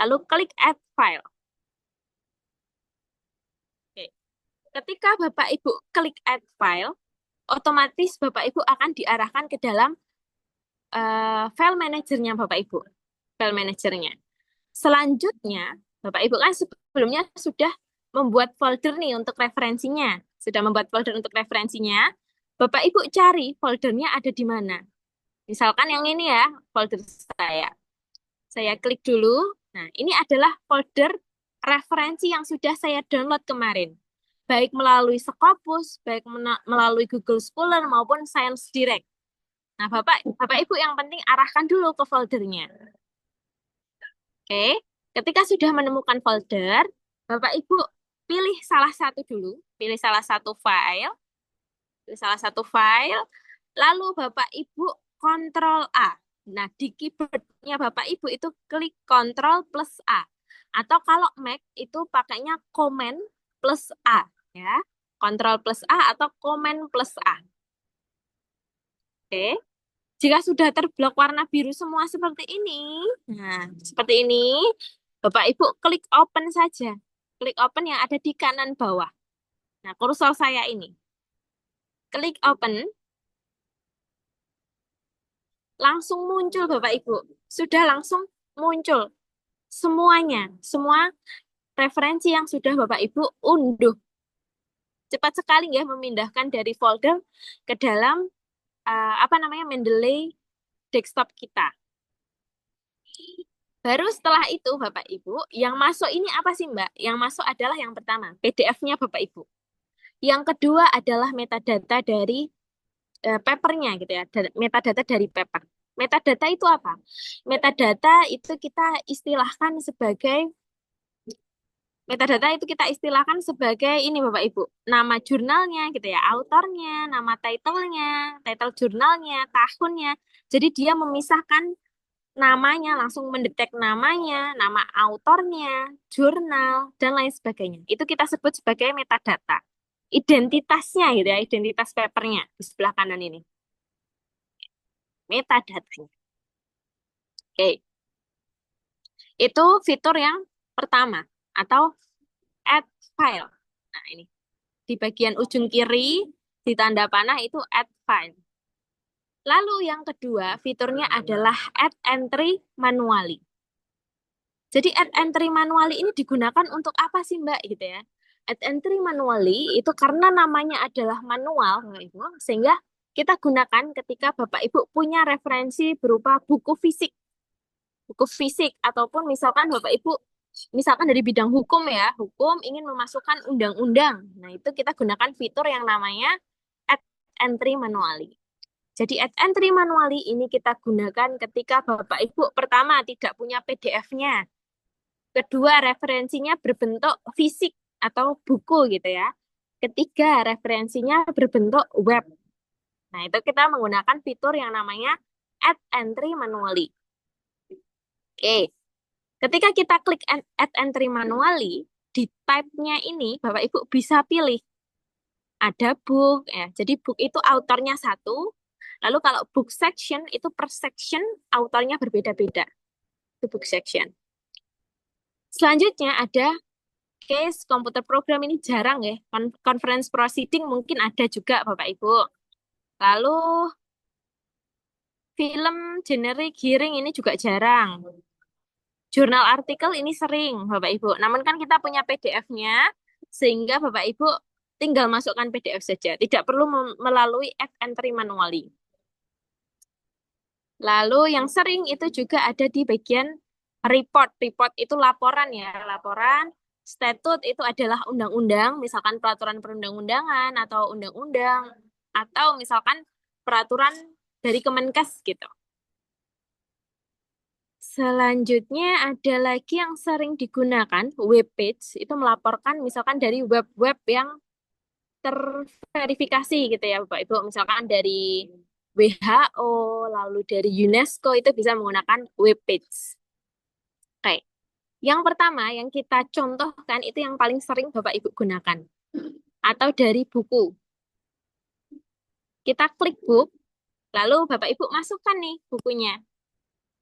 lalu klik add file. Oke. Ketika Bapak Ibu klik add file, otomatis Bapak Ibu akan diarahkan ke dalam file manajernya Bapak Ibu. File manajernya. Selanjutnya, Bapak Ibu kan sebelumnya sudah membuat folder nih untuk referensinya. Sudah membuat folder untuk referensinya. Bapak Ibu cari foldernya ada di mana. Misalkan yang ini ya, folder saya. Saya klik dulu. Nah, ini adalah folder referensi yang sudah saya download kemarin. Baik melalui Scopus, baik melalui Google Scholar maupun Science Direct. Nah, Bapak Ibu yang penting arahkan dulu ke foldernya. Oke, ketika sudah menemukan folder, Bapak Ibu pilih salah satu dulu, pilih salah satu file, lalu Bapak Ibu Ctrl A. Nah, di keyboardnya Bapak Ibu itu klik Ctrl plus A. Atau kalau Mac itu pakainya Command plus A. Ya, Ctrl plus A atau Command plus A. Oke, jika sudah terblok warna biru semua seperti ini, nah seperti ini, Bapak Ibu klik open saja, klik open yang ada di kanan bawah. Nah, kursor saya ini, klik open, langsung muncul Bapak Ibu, sudah langsung muncul semuanya, semua referensi yang sudah Bapak Ibu unduh. Cepat sekali ya memindahkan dari folder ke dalam Mendeley desktop kita. Baru setelah itu Bapak Ibu, yang masuk ini apa sih Mbak? Yang masuk adalah yang pertama, PDF-nya Bapak Ibu. Yang kedua adalah metadata dari papernya gitu ya, metadata dari paper. Metadata itu apa? Metadata itu kita istilahkan sebagai ini Bapak Ibu, nama jurnalnya gitu ya, autornya, nama title-nya, title jurnalnya, tahunnya. Jadi dia memisahkan namanya, langsung mendetek namanya, nama autornya, jurnal, dan lain sebagainya. Itu kita sebut sebagai metadata. Identitasnya gitu ya, identitas papernya di sebelah kanan ini. Metadata. Oke. Itu fitur yang pertama atau add file. Nah, ini. Di bagian ujung kiri di tanda panah itu add file. Lalu yang kedua, fiturnya adalah add entry manually. Jadi add entry manually ini digunakan untuk apa sih Mbak gitu ya? Add entry manually itu karena namanya adalah manual, sehingga kita gunakan ketika Bapak Ibu punya referensi berupa buku fisik ataupun misalkan Bapak Ibu misalkan dari bidang hukum ya, hukum ingin memasukkan undang-undang. Nah, itu kita gunakan fitur yang namanya add entry manually. Jadi add entry manually ini kita gunakan ketika Bapak Ibu pertama tidak punya PDF-nya. Kedua, referensinya berbentuk fisik atau buku gitu ya. Ketiga, referensinya berbentuk web. Nah, itu kita menggunakan fitur yang namanya add entry manually. Oke. Ketika kita klik add entry manually, di type-nya ini Bapak Ibu bisa pilih ada book ya. Jadi book itu autornya satu. Lalu kalau book section itu per section autornya berbeda-beda. Itu book section. Selanjutnya ada case komputer program, ini jarang ya. Conference proceeding mungkin ada juga Bapak Ibu. Lalu film generic hearing ini juga jarang. Jurnal artikel ini sering Bapak Ibu. Namun kan kita punya PDF-nya sehingga Bapak Ibu tinggal masukkan PDF saja. Tidak perlu melalui add entry manually. Lalu yang sering itu juga ada di bagian report. Report itu laporan ya, laporan. Statute itu adalah undang-undang, misalkan peraturan perundang-undangan atau undang-undang, atau misalkan peraturan dari Kemenkes gitu. Selanjutnya ada lagi yang sering digunakan, web page, itu melaporkan misalkan dari web-web yang terverifikasi gitu ya Bapak Ibu, misalkan dari WHO, lalu dari UNESCO, itu bisa menggunakan web page. Oke, yang pertama yang kita contohkan itu yang paling sering Bapak Ibu gunakan, atau dari buku. Kita klik book, lalu Bapak Ibu masukkan nih bukunya.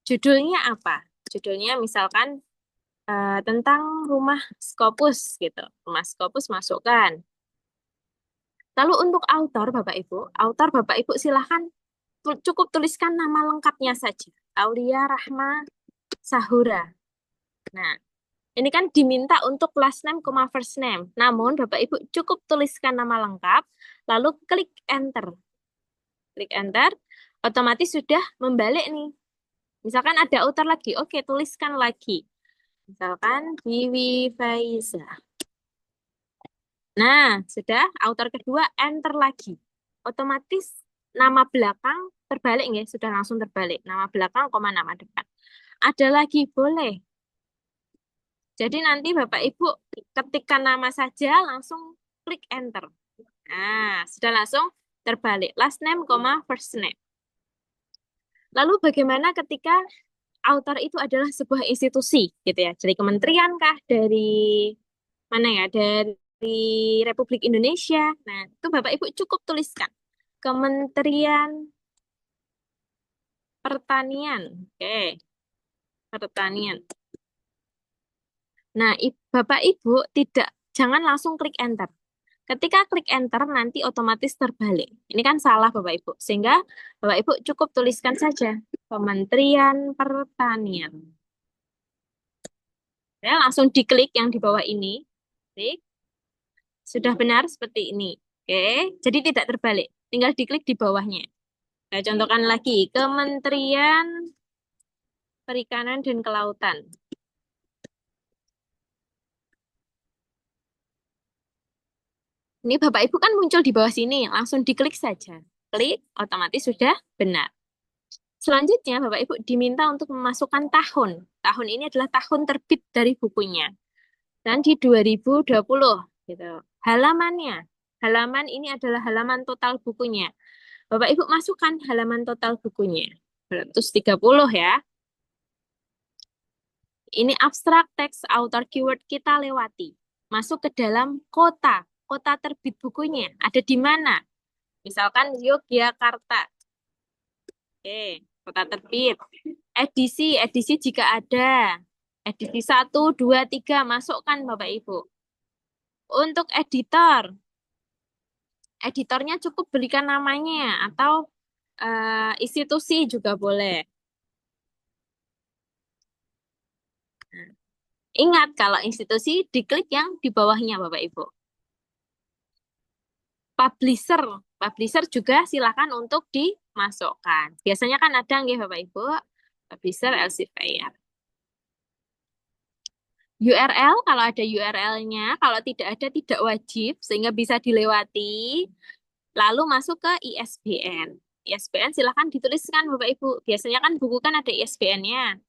Judulnya apa? Judulnya misalkan tentang rumah Scopus gitu. Rumah Scopus masukkan. Lalu untuk author Bapak Ibu silahkan cukup tuliskan nama lengkapnya saja. Aulia Rahma Sahura. Nah, ini kan diminta untuk last name, first name. Namun Bapak Ibu cukup tuliskan nama lengkap, lalu klik enter. Klik enter, otomatis sudah membalik nih. Misalkan ada author lagi, oke tuliskan lagi. Misalkan Wiwi Faiza. Nah, sudah author kedua, enter lagi. Otomatis nama belakang terbalik ya, sudah langsung terbalik. Nama belakang, nama depan. Ada lagi, boleh. Jadi nanti Bapak Ibu ketikkan nama saja, langsung klik enter. Nah, sudah langsung terbalik. Last name, first name. Lalu bagaimana ketika author itu adalah sebuah institusi, gitu ya? Dari kementerian kah? Dari mana ya? Dari Republik Indonesia. Nah, itu Bapak Ibu cukup tuliskan. Kementerian Pertanian. Oke. Pertanian. Nah, Bapak Ibu jangan langsung klik enter. Ketika klik enter nanti otomatis terbalik. Ini kan salah Bapak Ibu. Sehingga Bapak Ibu cukup tuliskan saja Kementerian Pertanian. Ya, langsung diklik yang di bawah ini. Klik. Sudah benar seperti ini. Oke, jadi tidak terbalik. Tinggal diklik di bawahnya. Saya contohkan lagi, Kementerian Perikanan dan Kelautan. Ini Bapak Ibu kan muncul di bawah sini, langsung diklik saja. Klik, otomatis sudah benar. Selanjutnya Bapak Ibu diminta untuk memasukkan tahun. Tahun ini adalah tahun terbit dari bukunya. Dan di 2020 gitu. Halamannya. Halaman ini adalah halaman total bukunya. Bapak Ibu masukkan halaman total bukunya. 130 ya. Ini abstrak teks author keyword kita lewati. Masuk ke dalam kota. Kota terbit bukunya ada di mana? Misalkan Yogyakarta. Oke, kota terbit. Edisi jika ada. Edisi 1, 2, 3 masukkan Bapak Ibu. Untuk editor. Editornya cukup berikan namanya atau institusi juga boleh. Ingat kalau institusi diklik yang di bawahnya Bapak Ibu. Publisher juga silakan untuk dimasukkan. Biasanya kan ada nggih Bapak Ibu, publisher Elsevier. URL, kalau ada URL-nya, kalau tidak ada tidak wajib, sehingga bisa dilewati. Lalu masuk ke ISBN. ISBN silakan dituliskan Bapak Ibu. Biasanya kan buku kan ada ISBN-nya.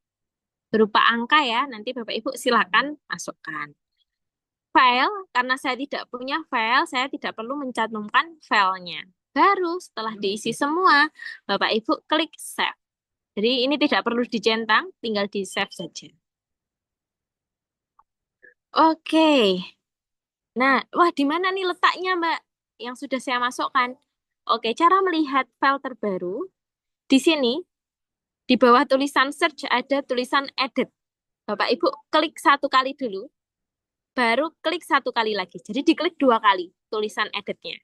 Berupa angka ya, nanti Bapak Ibu silakan masukkan. File, karena saya tidak punya file, saya tidak perlu mencantumkan filenya. Baru setelah diisi semua, Bapak Ibu klik save. Jadi ini tidak perlu dicentang, tinggal di save saja. Oke. Nah, wah di mana nih letaknya Mbak? yang sudah saya masukkan. Oke, cara melihat file terbaru. Di sini, di bawah tulisan search ada tulisan edit. Bapak Ibu klik satu kali dulu, baru klik satu kali lagi. Jadi diklik 2 kali tulisan editnya.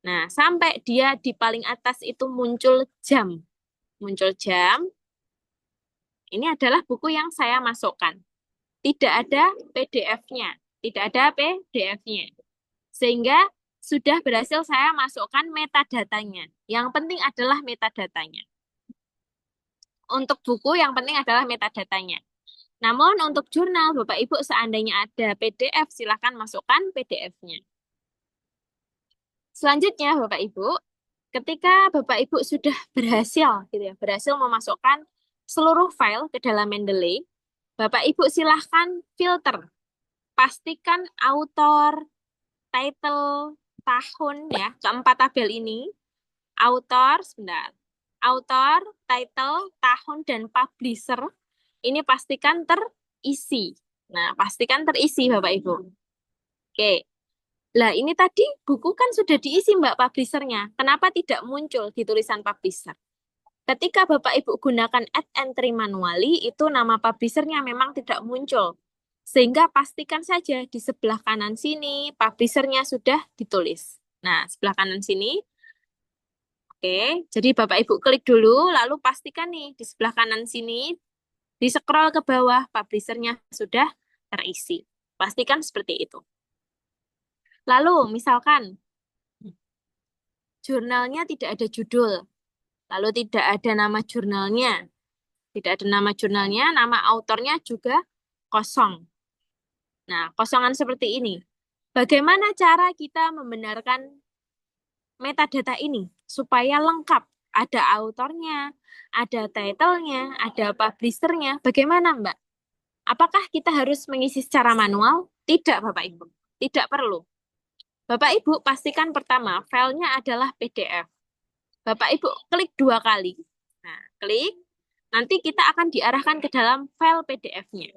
Nah, sampai dia di paling atas itu muncul jam. Muncul jam. Ini adalah buku yang saya masukkan. Tidak ada PDF-nya. Tidak ada PDF-nya. Sehingga sudah berhasil saya masukkan metadatanya. Yang penting adalah metadatanya. Untuk buku yang penting adalah metadatanya. Namun untuk jurnal, Bapak Ibu seandainya ada PDF, silahkan masukkan PDF-nya. Selanjutnya, Bapak Ibu, ketika Bapak Ibu sudah berhasil, gitu ya, berhasil memasukkan seluruh file ke dalam Mendeley, Bapak Ibu silahkan filter. Pastikan author, title, tahun ya, keempat tabel ini. Author, sebentar. Author, title, tahun, dan publisher. Ini pastikan terisi. Nah, pastikan terisi Bapak Ibu. Oke. Lah, ini tadi buku kan sudah diisi Mbak publishernya. Kenapa tidak muncul di tulisan publisher? Ketika Bapak Ibu gunakan add entry manually, itu nama publishernya memang tidak muncul. Sehingga pastikan saja di sebelah kanan sini, publishernya sudah ditulis. Nah, sebelah kanan sini. Oke, jadi Bapak Ibu klik dulu, lalu pastikan nih di sebelah kanan sini, di scroll ke bawah, publishernya sudah terisi. Pastikan seperti itu. Lalu, misalkan, jurnalnya tidak ada judul, lalu tidak ada nama jurnalnya. Tidak ada nama jurnalnya, nama autornya juga kosong. Nah, kosongan seperti ini. Bagaimana cara kita membenarkan metadata ini supaya lengkap? Ada autornya, ada title-nya, ada publisher-nya. Bagaimana, Mbak? Apakah kita harus mengisi secara manual? Tidak, Bapak Ibu. Tidak perlu. Bapak Ibu pastikan pertama, filenya adalah PDF. Bapak Ibu klik 2 kali. Nah, klik. Nanti kita akan diarahkan ke dalam file PDF-nya.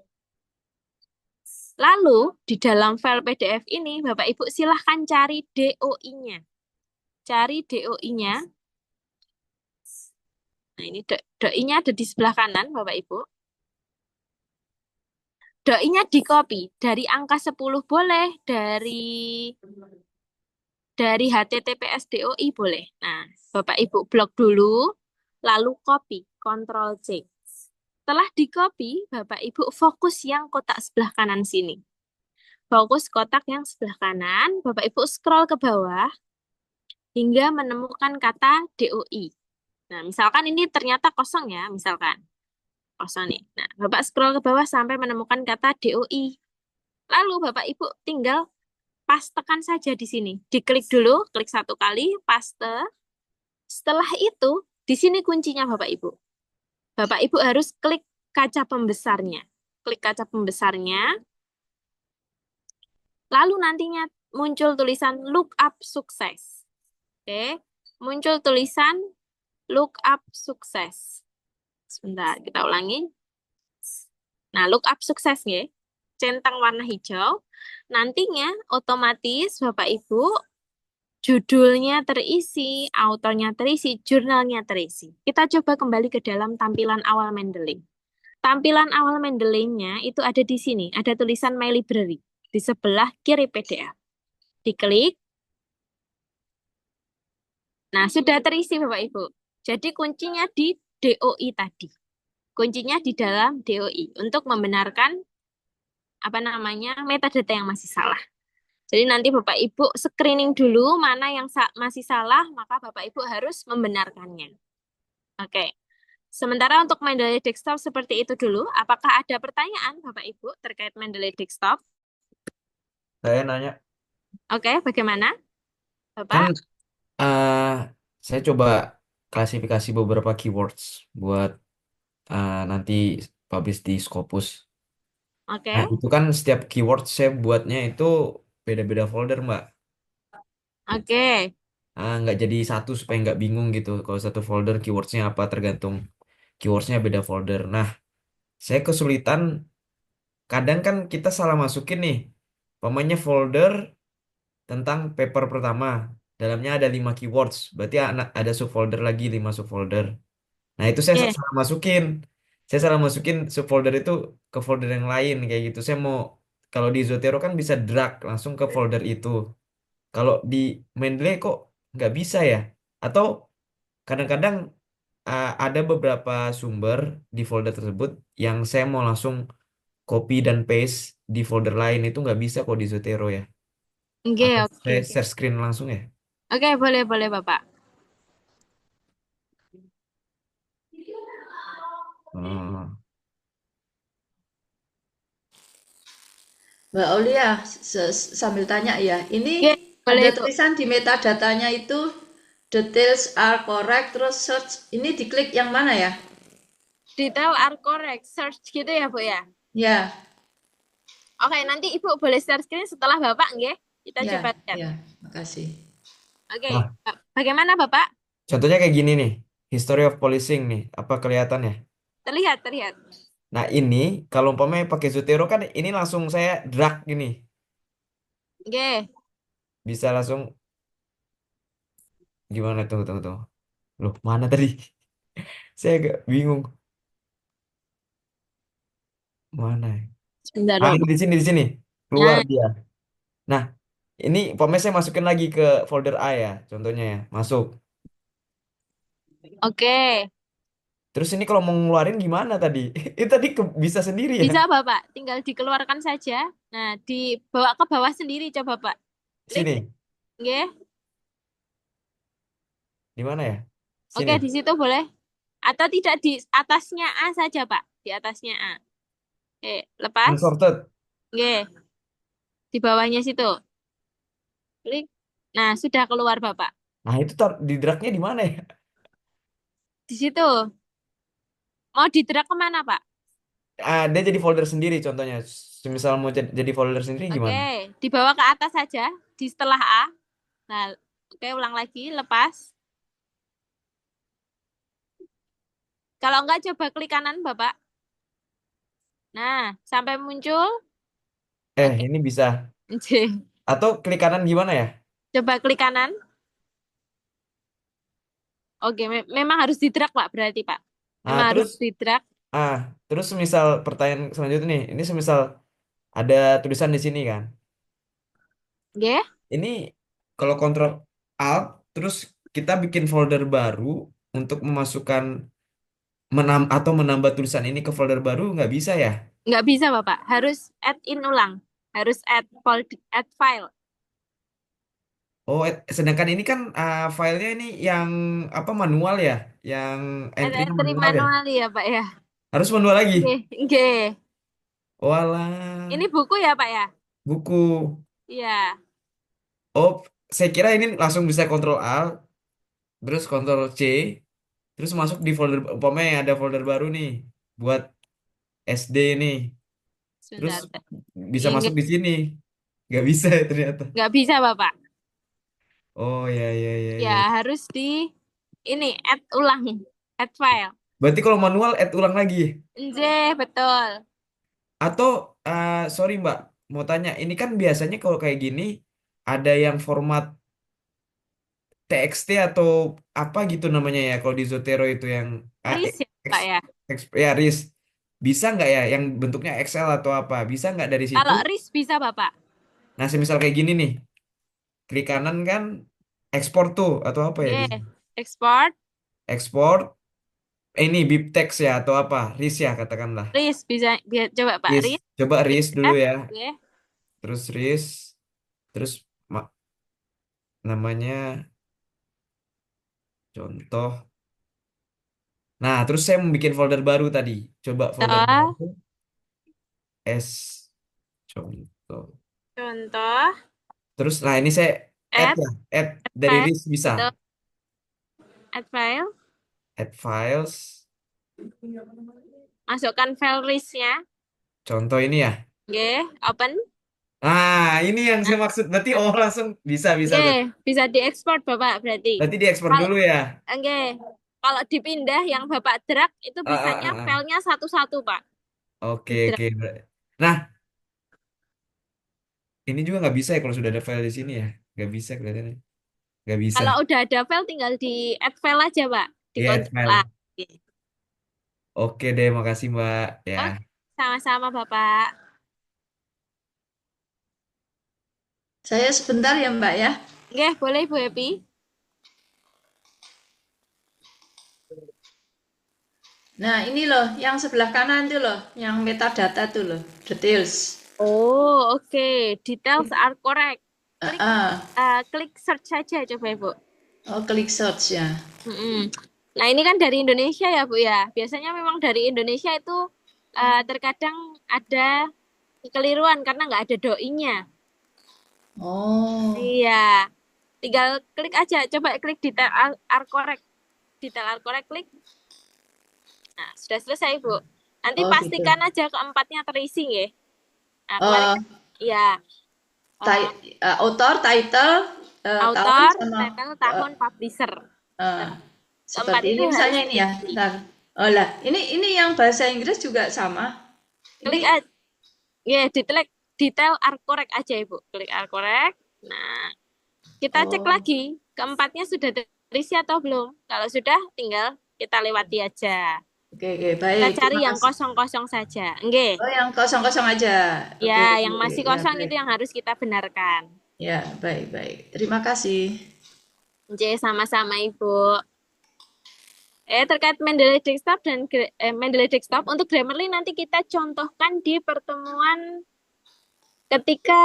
Lalu, di dalam file PDF ini, Bapak Ibu silahkan cari DOI-nya. Cari DOI-nya. Nah, ini DOI-nya ada di sebelah kanan, Bapak Ibu. DOI-nya di-copy. Dari angka 10 boleh, dari HTTPS DOI boleh. Nah, Bapak Ibu blok dulu, lalu copy, Ctrl-C. Setelah di-copy, Bapak Ibu fokus yang kotak sebelah kanan sini. Fokus kotak yang sebelah kanan, Bapak Ibu scroll ke bawah, hingga menemukan kata DOI. Nah, misalkan ini ternyata kosong ya, misalkan. Kosong nih. Nah, Bapak scroll ke bawah sampai menemukan kata DOI. Lalu Bapak Ibu tinggal pastekan saja di sini. Diklik dulu, klik 1 kali, paste. Setelah itu, di sini kuncinya Bapak Ibu. Bapak Ibu harus klik kaca pembesarnya. Klik kaca pembesarnya. Lalu nantinya muncul tulisan lookup sukses. Oke, muncul tulisan lookup sukses. Sebentar, kita ulangi. Nah, lookup sukses ya. Centang warna hijau. Nantinya otomatis Bapak Ibu judulnya terisi, autornya terisi, jurnalnya terisi. Kita coba kembali ke dalam tampilan awal Mendeley. Tampilan awal Mendeley-nya itu ada di sini, ada tulisan My Library di sebelah kiri PDF. Diklik. Nah, sudah terisi Bapak Ibu. Jadi kuncinya di DOI tadi. Kuncinya di dalam DOI untuk membenarkan metadata yang masih salah. Jadi nanti Bapak Ibu screening dulu mana yang masih salah, maka Bapak Ibu harus membenarkannya. Oke. Sementara untuk Mendeley Desktop seperti itu dulu. Apakah ada pertanyaan Bapak Ibu terkait Mendeley Desktop? Saya nanya, Oke, bagaimana? kan Bapak? saya coba klasifikasi beberapa keywords buat nanti publish di Scopus. Oke. Nah, itu kan setiap keyword saya buatnya itu beda-beda folder, Mbak. Oke. Nggak jadi satu supaya nggak bingung gitu. Kalau satu folder keywordsnya apa tergantung keywordsnya beda folder. Nah, saya kesulitan. Kadang kan kita salah masukin nih. Pokoknya folder tentang paper pertama. Dalamnya ada 5 keywords. Berarti ada subfolder lagi 5 subfolder. Nah, itu saya Oke. salah masukin. Saya salah masukin subfolder itu ke folder yang lain kayak gitu. Saya mau kalau di Zotero kan bisa drag langsung ke folder itu. Kalau di Mendeley kok nggak bisa ya? Atau kadang-kadang ada beberapa sumber di folder tersebut yang saya mau langsung copy dan paste di folder lain itu nggak bisa kok di Zotero ya. Oke, Atau oke. saya share screen langsung ya? Oke, boleh, boleh, Bapak. Oh. Mbak Aulia, sambil tanya ya, ini Oke, boleh ada itu. tulisan di metadatanya itu details are correct, terus search, ini diklik yang mana ya? Detail are correct. Search gitu ya, Bu ya? Ya, Oke, nanti Ibu boleh share screen setelah Bapak, nggih? Kita ya, coba lihat. ya, makasih. Oke, Nah, bagaimana Bapak? contohnya kayak gini nih. History of policing nih. Apa kelihatan ya? Terlihat, terlihat. Nah, ini kalau umpamanya pakai Zotero kan ini langsung saya drag gini. Oke, Bisa langsung gimana tuh, tuh. Loh, mana tadi? Saya agak bingung. Mana ya? sebentar Ah, dong. ini di sini. Keluar Nah, dia. Nah, ini umpamanya saya masukin lagi ke folder A ya, contohnya ya. Masuk. oke. Terus ini kalau mau ngeluarin gimana tadi? Itu tadi bisa sendiri ya? Bisa Bapak, tinggal dikeluarkan saja. Nah, dibawa ke bawah sendiri coba Pak. Klik, Sini. nggih. Di mana ya? Oke, Sini. di situ boleh. Atau tidak di atasnya A saja, Pak. Di atasnya A. Oke, lepas. Unsorted. Nggih, di bawahnya situ. Klik. Nah, sudah keluar Bapak. Nah, itu di dragnya di mana ya? Di situ. Mau di drag kemana, Pak? Dia jadi folder sendiri contohnya. Semisal mau jadi folder sendiri Oke, gimana? dibawa ke atas saja. Di setelah A. Nah, oke, ulang lagi. Lepas. Kalau enggak, coba klik kanan, Bapak. Nah, sampai muncul. Oke. Ini bisa. Oke. Atau klik kanan gimana ya? Coba klik kanan. Oke, memang harus di drag, Pak, berarti, Pak. Nah, Memang harus terus di drag. terus semisal pertanyaan selanjutnya nih, ini semisal ada tulisan di sini kan. Oke. Ini kalau kontrol Alt, terus kita bikin folder baru untuk memasukkan atau menambah tulisan ini ke folder baru nggak bisa ya? Nggak bisa, Bapak. Harus add in ulang. Harus add file. Oh, sedangkan ini kan filenya ini yang apa manual ya, yang Add entry-nya entry manual ya. manual ya, Pak ya. Harus manual lagi. Oke, oke. Walah, Ini buku ya, Pak ya? buku. Iya. Oh, saya kira ini langsung bisa kontrol Alt, terus kontrol C, terus masuk di folder, umpamanya ada folder baru nih buat SD nih, terus Sebentar. bisa masuk di sini. Nggak bisa ya ternyata. Nggak bisa, Bapak. Oh ya ya ya Ya, ya. harus ini add ulang, add file. Berarti kalau manual add ulang lagi. Betul. Atau sorry Mbak, mau tanya, ini kan biasanya kalau kayak gini ada yang format TXT atau apa gitu namanya ya kalau di Zotero itu yang RIS ya, Pak ya? ya RIS. Bisa nggak ya yang bentuknya Excel atau apa? Bisa nggak dari situ? Kalau RIS bisa, Bapak. Nah, semisal kayak gini nih, klik kanan kan ekspor tuh atau apa ya di Oke, sini? export. Ekspor ini bibtex ya atau apa? RIS ya katakanlah. RIS bisa, coba Pak. RIS. RIS. Coba RIS dulu ya. Oke. Terus RIS. Terus namanya contoh. Nah, terus saya mau bikin folder baru tadi. Coba folder Contoh. baru. S. Contoh. Contoh. Terus, nah ini saya add Add. ya. Add dari File. RIS bisa. Betul. Add file. Add files. Masukkan file RIS-nya. Contoh ini ya. Oke, open. Nah, ini yang saya maksud. Berarti langsung bisa. Oke, bisa diekspor Bapak berarti. Berarti diekspor dulu ya. Oke, kalau dipindah yang Bapak drag itu bisanya filenya satu-satu, Pak. Oke. Nah, ini juga nggak bisa ya kalau sudah ada file di sini ya. Nggak bisa kelihatannya. Nggak bisa. Kalau udah ada file tinggal di add file aja, Pak. Di Di add kontak file. lagi. Oke deh, makasih Mbak. Ya. Oke, sama-sama Bapak. Saya sebentar ya Mbak ya. Oke, boleh Bu Happy. Nah ini loh, yang sebelah kanan tuh loh, yang metadata tuh loh, details. Oh, oke. Details are correct. Klik, Ah, klik search saja coba Ibu. oh klik search ya. Mm-mm. Nah, ini kan dari Indonesia ya, Bu ya. Biasanya memang dari Indonesia itu terkadang ada kekeliruan karena nggak ada doi-nya. Oh, Iya. Tinggal klik aja. Coba klik detail are correct. Detail are correct, klik. Nah, sudah selesai, Bu. Nanti oh gitu. pastikan aja keempatnya terisi ya. Nah, kemarin Eh, kan, ya, author, title, tahun author, sama title, tahun, publisher. Keempat seperti itu ini misalnya harus ini ya. terisi. Bentar. Oh lah, ini yang bahasa Inggris juga sama. Klik Ini aja. Ya, detail are correct aja, Ibu. Klik are correct. Nah, kita cek oh, lagi keempatnya sudah terisi atau belum. Kalau sudah, tinggal kita lewati aja. oke Kita baik. cari Terima yang kasih. kosong-kosong saja. Enggak. Oh, yang kosong-kosong aja. Oke, Ya, yang masih ya kosong baik. itu yang harus kita benarkan. Ya, baik. Terima kasih. Oke, sama-sama Ibu. Terkait Mendeley Desktop dan Mendeley Desktop untuk Grammarly nanti kita contohkan di pertemuan ketika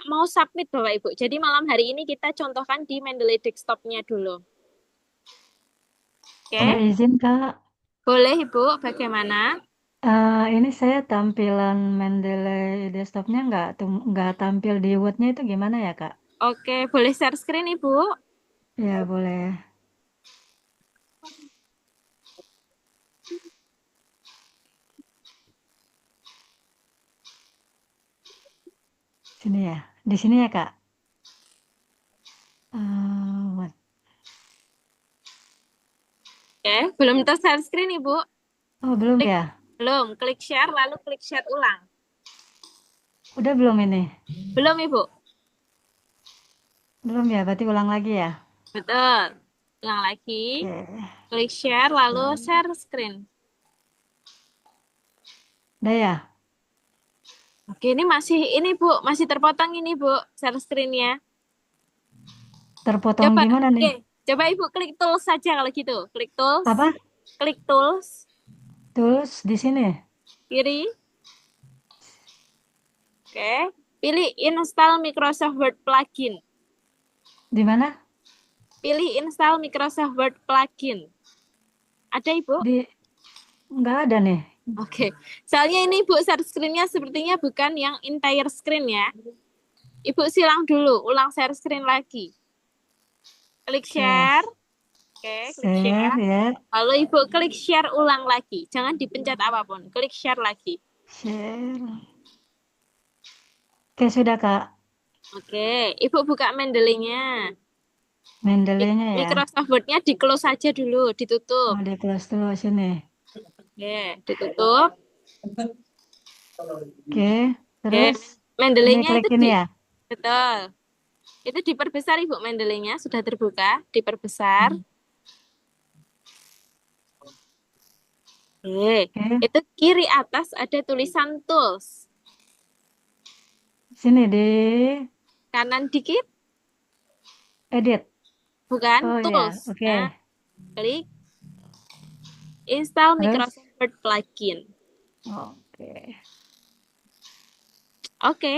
mau submit Bapak Ibu. Jadi malam hari ini kita contohkan di Mendeley Desktop-nya dulu. Oke, Ada izin, Kak. boleh Ibu, bagaimana? Ini saya tampilan Mendeley desktopnya nggak tampil di Word-nya itu gimana ya, Kak? Oke, boleh share screen Ibu? Ya, boleh. Sini ya. Di sini ya, Kak. Word. Oke, belum ter-share screen Ibu? Oh, belum Klik, ya? belum, klik share lalu klik share ulang. Udah belum ini? Belum Ibu? Belum ya, berarti ulang lagi ya? Betul. Ulang lagi. Oke. Klik share lalu share screen. Udah ya? Oke, ini Bu, masih terpotong ini Bu, share screen-nya. Terpotong Coba, gimana nih? coba Ibu klik tools saja kalau gitu. Klik tools. Apa? Klik tools. Tools di sini. Kiri. Oke. Pilih install Microsoft Word plugin. Di mana? Pilih install Microsoft Word plugin. Ada Ibu? Nggak ada nih. Oke. Soalnya ini Bu, share screen-nya sepertinya bukan yang entire screen ya. Ibu silang dulu, ulang share screen lagi. Klik share. Oke, klik Share share. ya. Lalu Ibu klik share ulang lagi. Jangan dipencet apapun. Klik share lagi. Share. Oke, sudah, Kak. Oke, Ibu buka Mendeley-nya. Mendeley-nya ya. Microsoft Word-nya di-close saja dulu, ditutup. Oh, di close dulu sini. Oke, ditutup. Oke, terus ini Mendeley-nya klik itu ini ya. betul. Itu diperbesar Ibu, Mendeley-nya sudah terbuka, diperbesar. Oke, itu kiri atas ada tulisan tools. Sini di Kanan dikit, edit. bukan, Oh ya, tools. oke. Nah, klik install Terus? Microsoft Word plugin. Oke. Oke.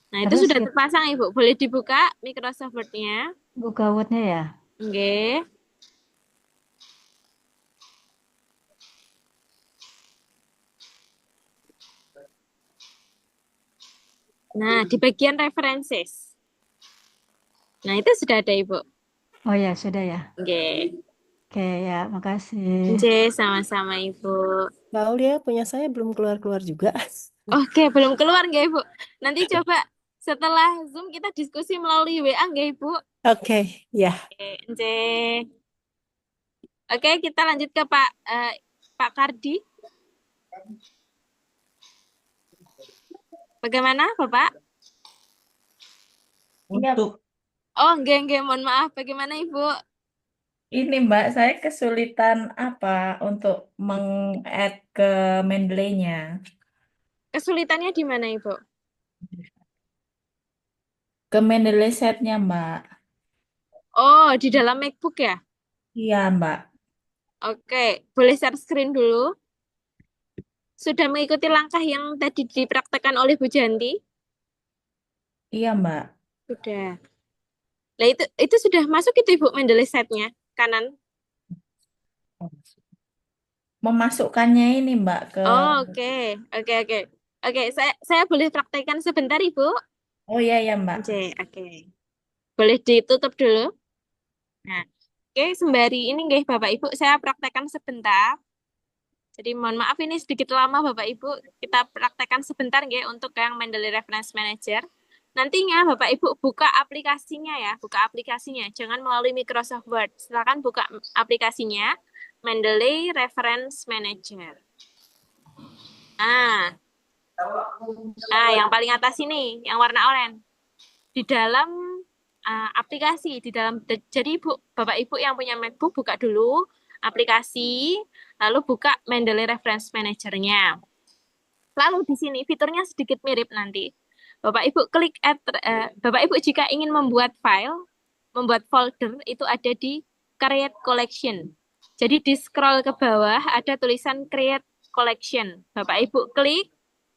Nah, itu Terus sudah terpasang Ibu. Boleh dibuka Microsoft Word-nya. buka Word-nya ya. Oke. Nah, di bagian references. Nah, itu sudah ada Ibu. Oh ya, sudah ya. Oke. Oke ya, makasih. Oke, sama-sama Ibu. Mbak Aulia punya saya belum keluar-keluar juga. Oke, belum keluar nggak Ibu? Nanti coba setelah Zoom kita diskusi melalui WA nggak Ibu? Oke, ya. Oke, Oke, kita lanjut ke Pak Kardi. Bagaimana, Bapak? Untuk Oh, enggak, mohon maaf. Bagaimana, Ibu? ini Mbak, saya kesulitan apa untuk meng-add ke Mendeley-nya. Kesulitannya di mana, Ibu? Ke Mendeley set-nya Mbak. Oh, di dalam MacBook ya? Iya Mbak. Oke, boleh share screen dulu. Sudah mengikuti langkah yang tadi dipraktekkan oleh Bu Janti? Iya Mbak. Sudah. Nah, itu sudah masuk itu Ibu Mendeley set-nya kanan. Memasukkannya ini Mbak ke Oh, oke. Oke, saya boleh praktekkan sebentar, Ibu? Oh iya Mbak. Oke. Boleh ditutup dulu. Nah, oke, sembari ini nggih Bapak Ibu, saya praktekkan sebentar. Jadi mohon maaf ini sedikit lama Bapak Ibu, kita praktekkan sebentar nggih untuk yang Mendeley Reference Manager. Nantinya Bapak Ibu buka aplikasinya ya, jangan melalui Microsoft Word. Silakan buka aplikasinya Mendeley Reference Manager. Nah, yang paling atas ini, yang warna oranye. Di dalam aplikasi, jadi Bapak Ibu yang punya MacBook buka dulu aplikasi, lalu buka Mendeley Reference Manager-nya. Lalu di sini fiturnya sedikit mirip nanti. Bapak Ibu klik Bapak Ibu jika ingin membuat file, membuat folder itu ada di Create Collection. Jadi di scroll ke bawah ada tulisan Create Collection. Bapak Ibu klik,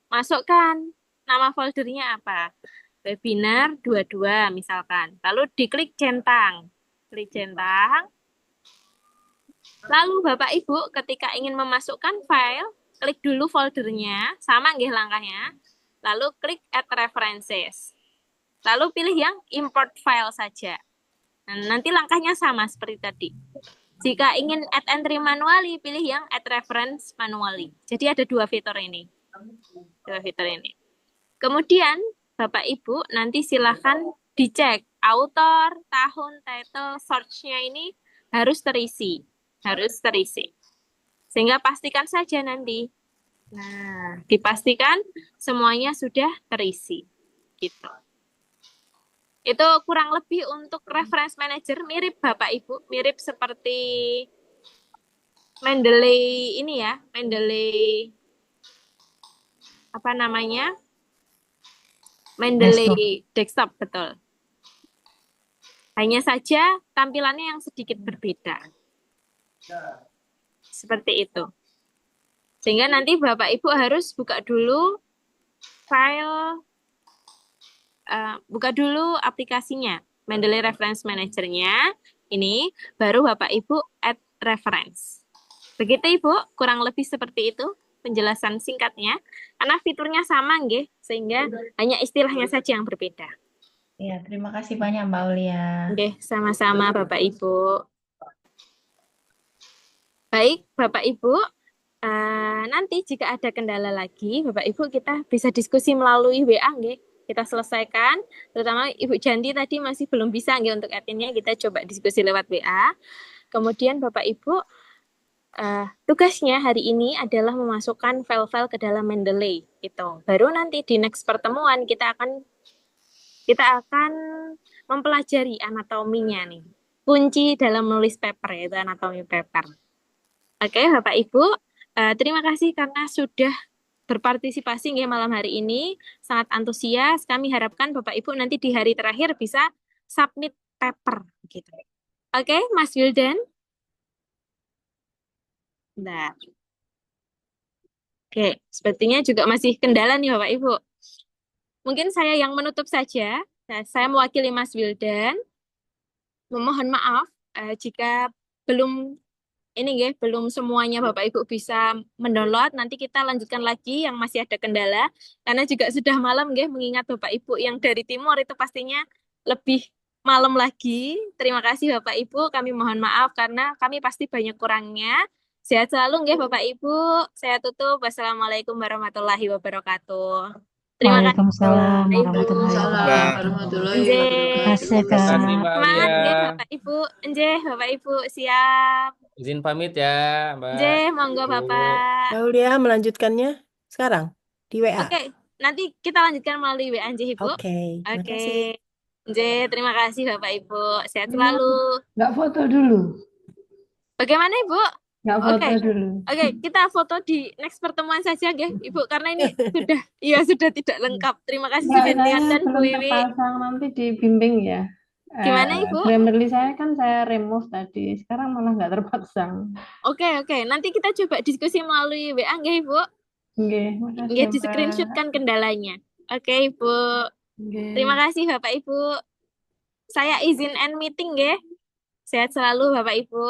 masukkan nama foldernya apa. Webinar 22 misalkan. Lalu diklik centang. Klik centang. Lalu Bapak Ibu ketika ingin memasukkan file, klik dulu foldernya, sama nggih langkahnya. Lalu klik Add References. Lalu pilih yang Import File saja. Nah, nanti langkahnya sama seperti tadi. Jika ingin add entry manually, pilih yang Add Reference Manually. Jadi ada dua fitur ini. Kemudian Bapak Ibu nanti silahkan dicek author, tahun, title, search-nya ini harus terisi. Sehingga pastikan saja nanti. Nah, dipastikan semuanya sudah terisi. Gitu. Itu kurang lebih untuk reference manager mirip Bapak Ibu, mirip seperti Mendeley ini ya, Mendeley apa namanya? Mendeley desktop, betul. Hanya saja tampilannya yang sedikit berbeda. Seperti itu. Sehingga nanti Bapak Ibu harus buka dulu file, buka dulu aplikasinya, Mendeley Reference Manager-nya, ini, baru Bapak Ibu add reference. Begitu Ibu, kurang lebih seperti itu penjelasan singkatnya, karena fiturnya sama nggih, sehingga hanya istilahnya saja yang berbeda. Ya, terima kasih banyak Mbak Aulia. Oke, sama-sama Bapak Ibu. Baik, Bapak Ibu, nanti jika ada kendala lagi, Bapak Ibu kita bisa diskusi melalui WA, nggih. Kita selesaikan, terutama Ibu Janti tadi masih belum bisa nggih untuk adminnya, kita coba diskusi lewat WA. Kemudian Bapak Ibu, tugasnya hari ini adalah memasukkan file-file ke dalam Mendeley, gitu. Baru nanti di next pertemuan kita akan mempelajari anatominya nih. Kunci dalam menulis paper yaitu anatomi paper. Oke, Bapak Ibu, terima kasih karena sudah berpartisipasi nggih malam hari ini, sangat antusias. Kami harapkan Bapak Ibu nanti di hari terakhir bisa submit paper gitu. Oke, Mas Wildan. Nah. Oke, sepertinya juga masih kendala nih Bapak Ibu. Mungkin saya yang menutup saja. Nah, saya mewakili Mas Wildan. Memohon maaf jika belum semuanya Bapak Ibu bisa mendownload. Nanti kita lanjutkan lagi yang masih ada kendala. Karena juga sudah malam nggih, mengingat Bapak Ibu yang dari timur itu pastinya lebih malam lagi. Terima kasih Bapak Ibu, kami mohon maaf karena kami pasti banyak kurangnya. Sehat selalu nggih Bapak Ibu. Saya tutup. Wassalamualaikum warahmatullahi wabarakatuh. Terima kasih Waalaikumsalam Bapak Ibu. warahmatullahi warahmatullahi Nggih. Terima kasih, Terima kasih Kak. Mbak Semangat nggih Aulia. Bapak Ibu. Nggih Bapak Ibu, siap. Izin pamit ya, Mbak. Nggih, monggo Bu. Bapak. Aulia melanjutkannya sekarang di WA. Oke, nanti kita lanjutkan melalui WA nggih, Ibu. Oke, terima kasih. Oke. Nggih, terima kasih Bapak Ibu. Sehat Iya, selalu. nggak foto dulu. Bagaimana Ibu? Nggak Oke. foto dulu. Oke, kita foto di next pertemuan saja nggih, Ibu, karena ini sudah tidak lengkap. Terima kasih Nggak, Septian saya dan Bu belum Wiwi. terpasang, nanti dibimbing ya. Gimana Ibu? Grammarly saya kan saya remove tadi, sekarang malah nggak terpasang. Oke. Nanti kita coba diskusi melalui WA nggih, Ibu. Nggih, makasih Nggih, ya, di screenshot Mbak. kan kendalanya. Oke, Ibu. Terima Nggih. kasih Bapak Ibu. Saya izin end meeting nggih. Sehat selalu Bapak Ibu.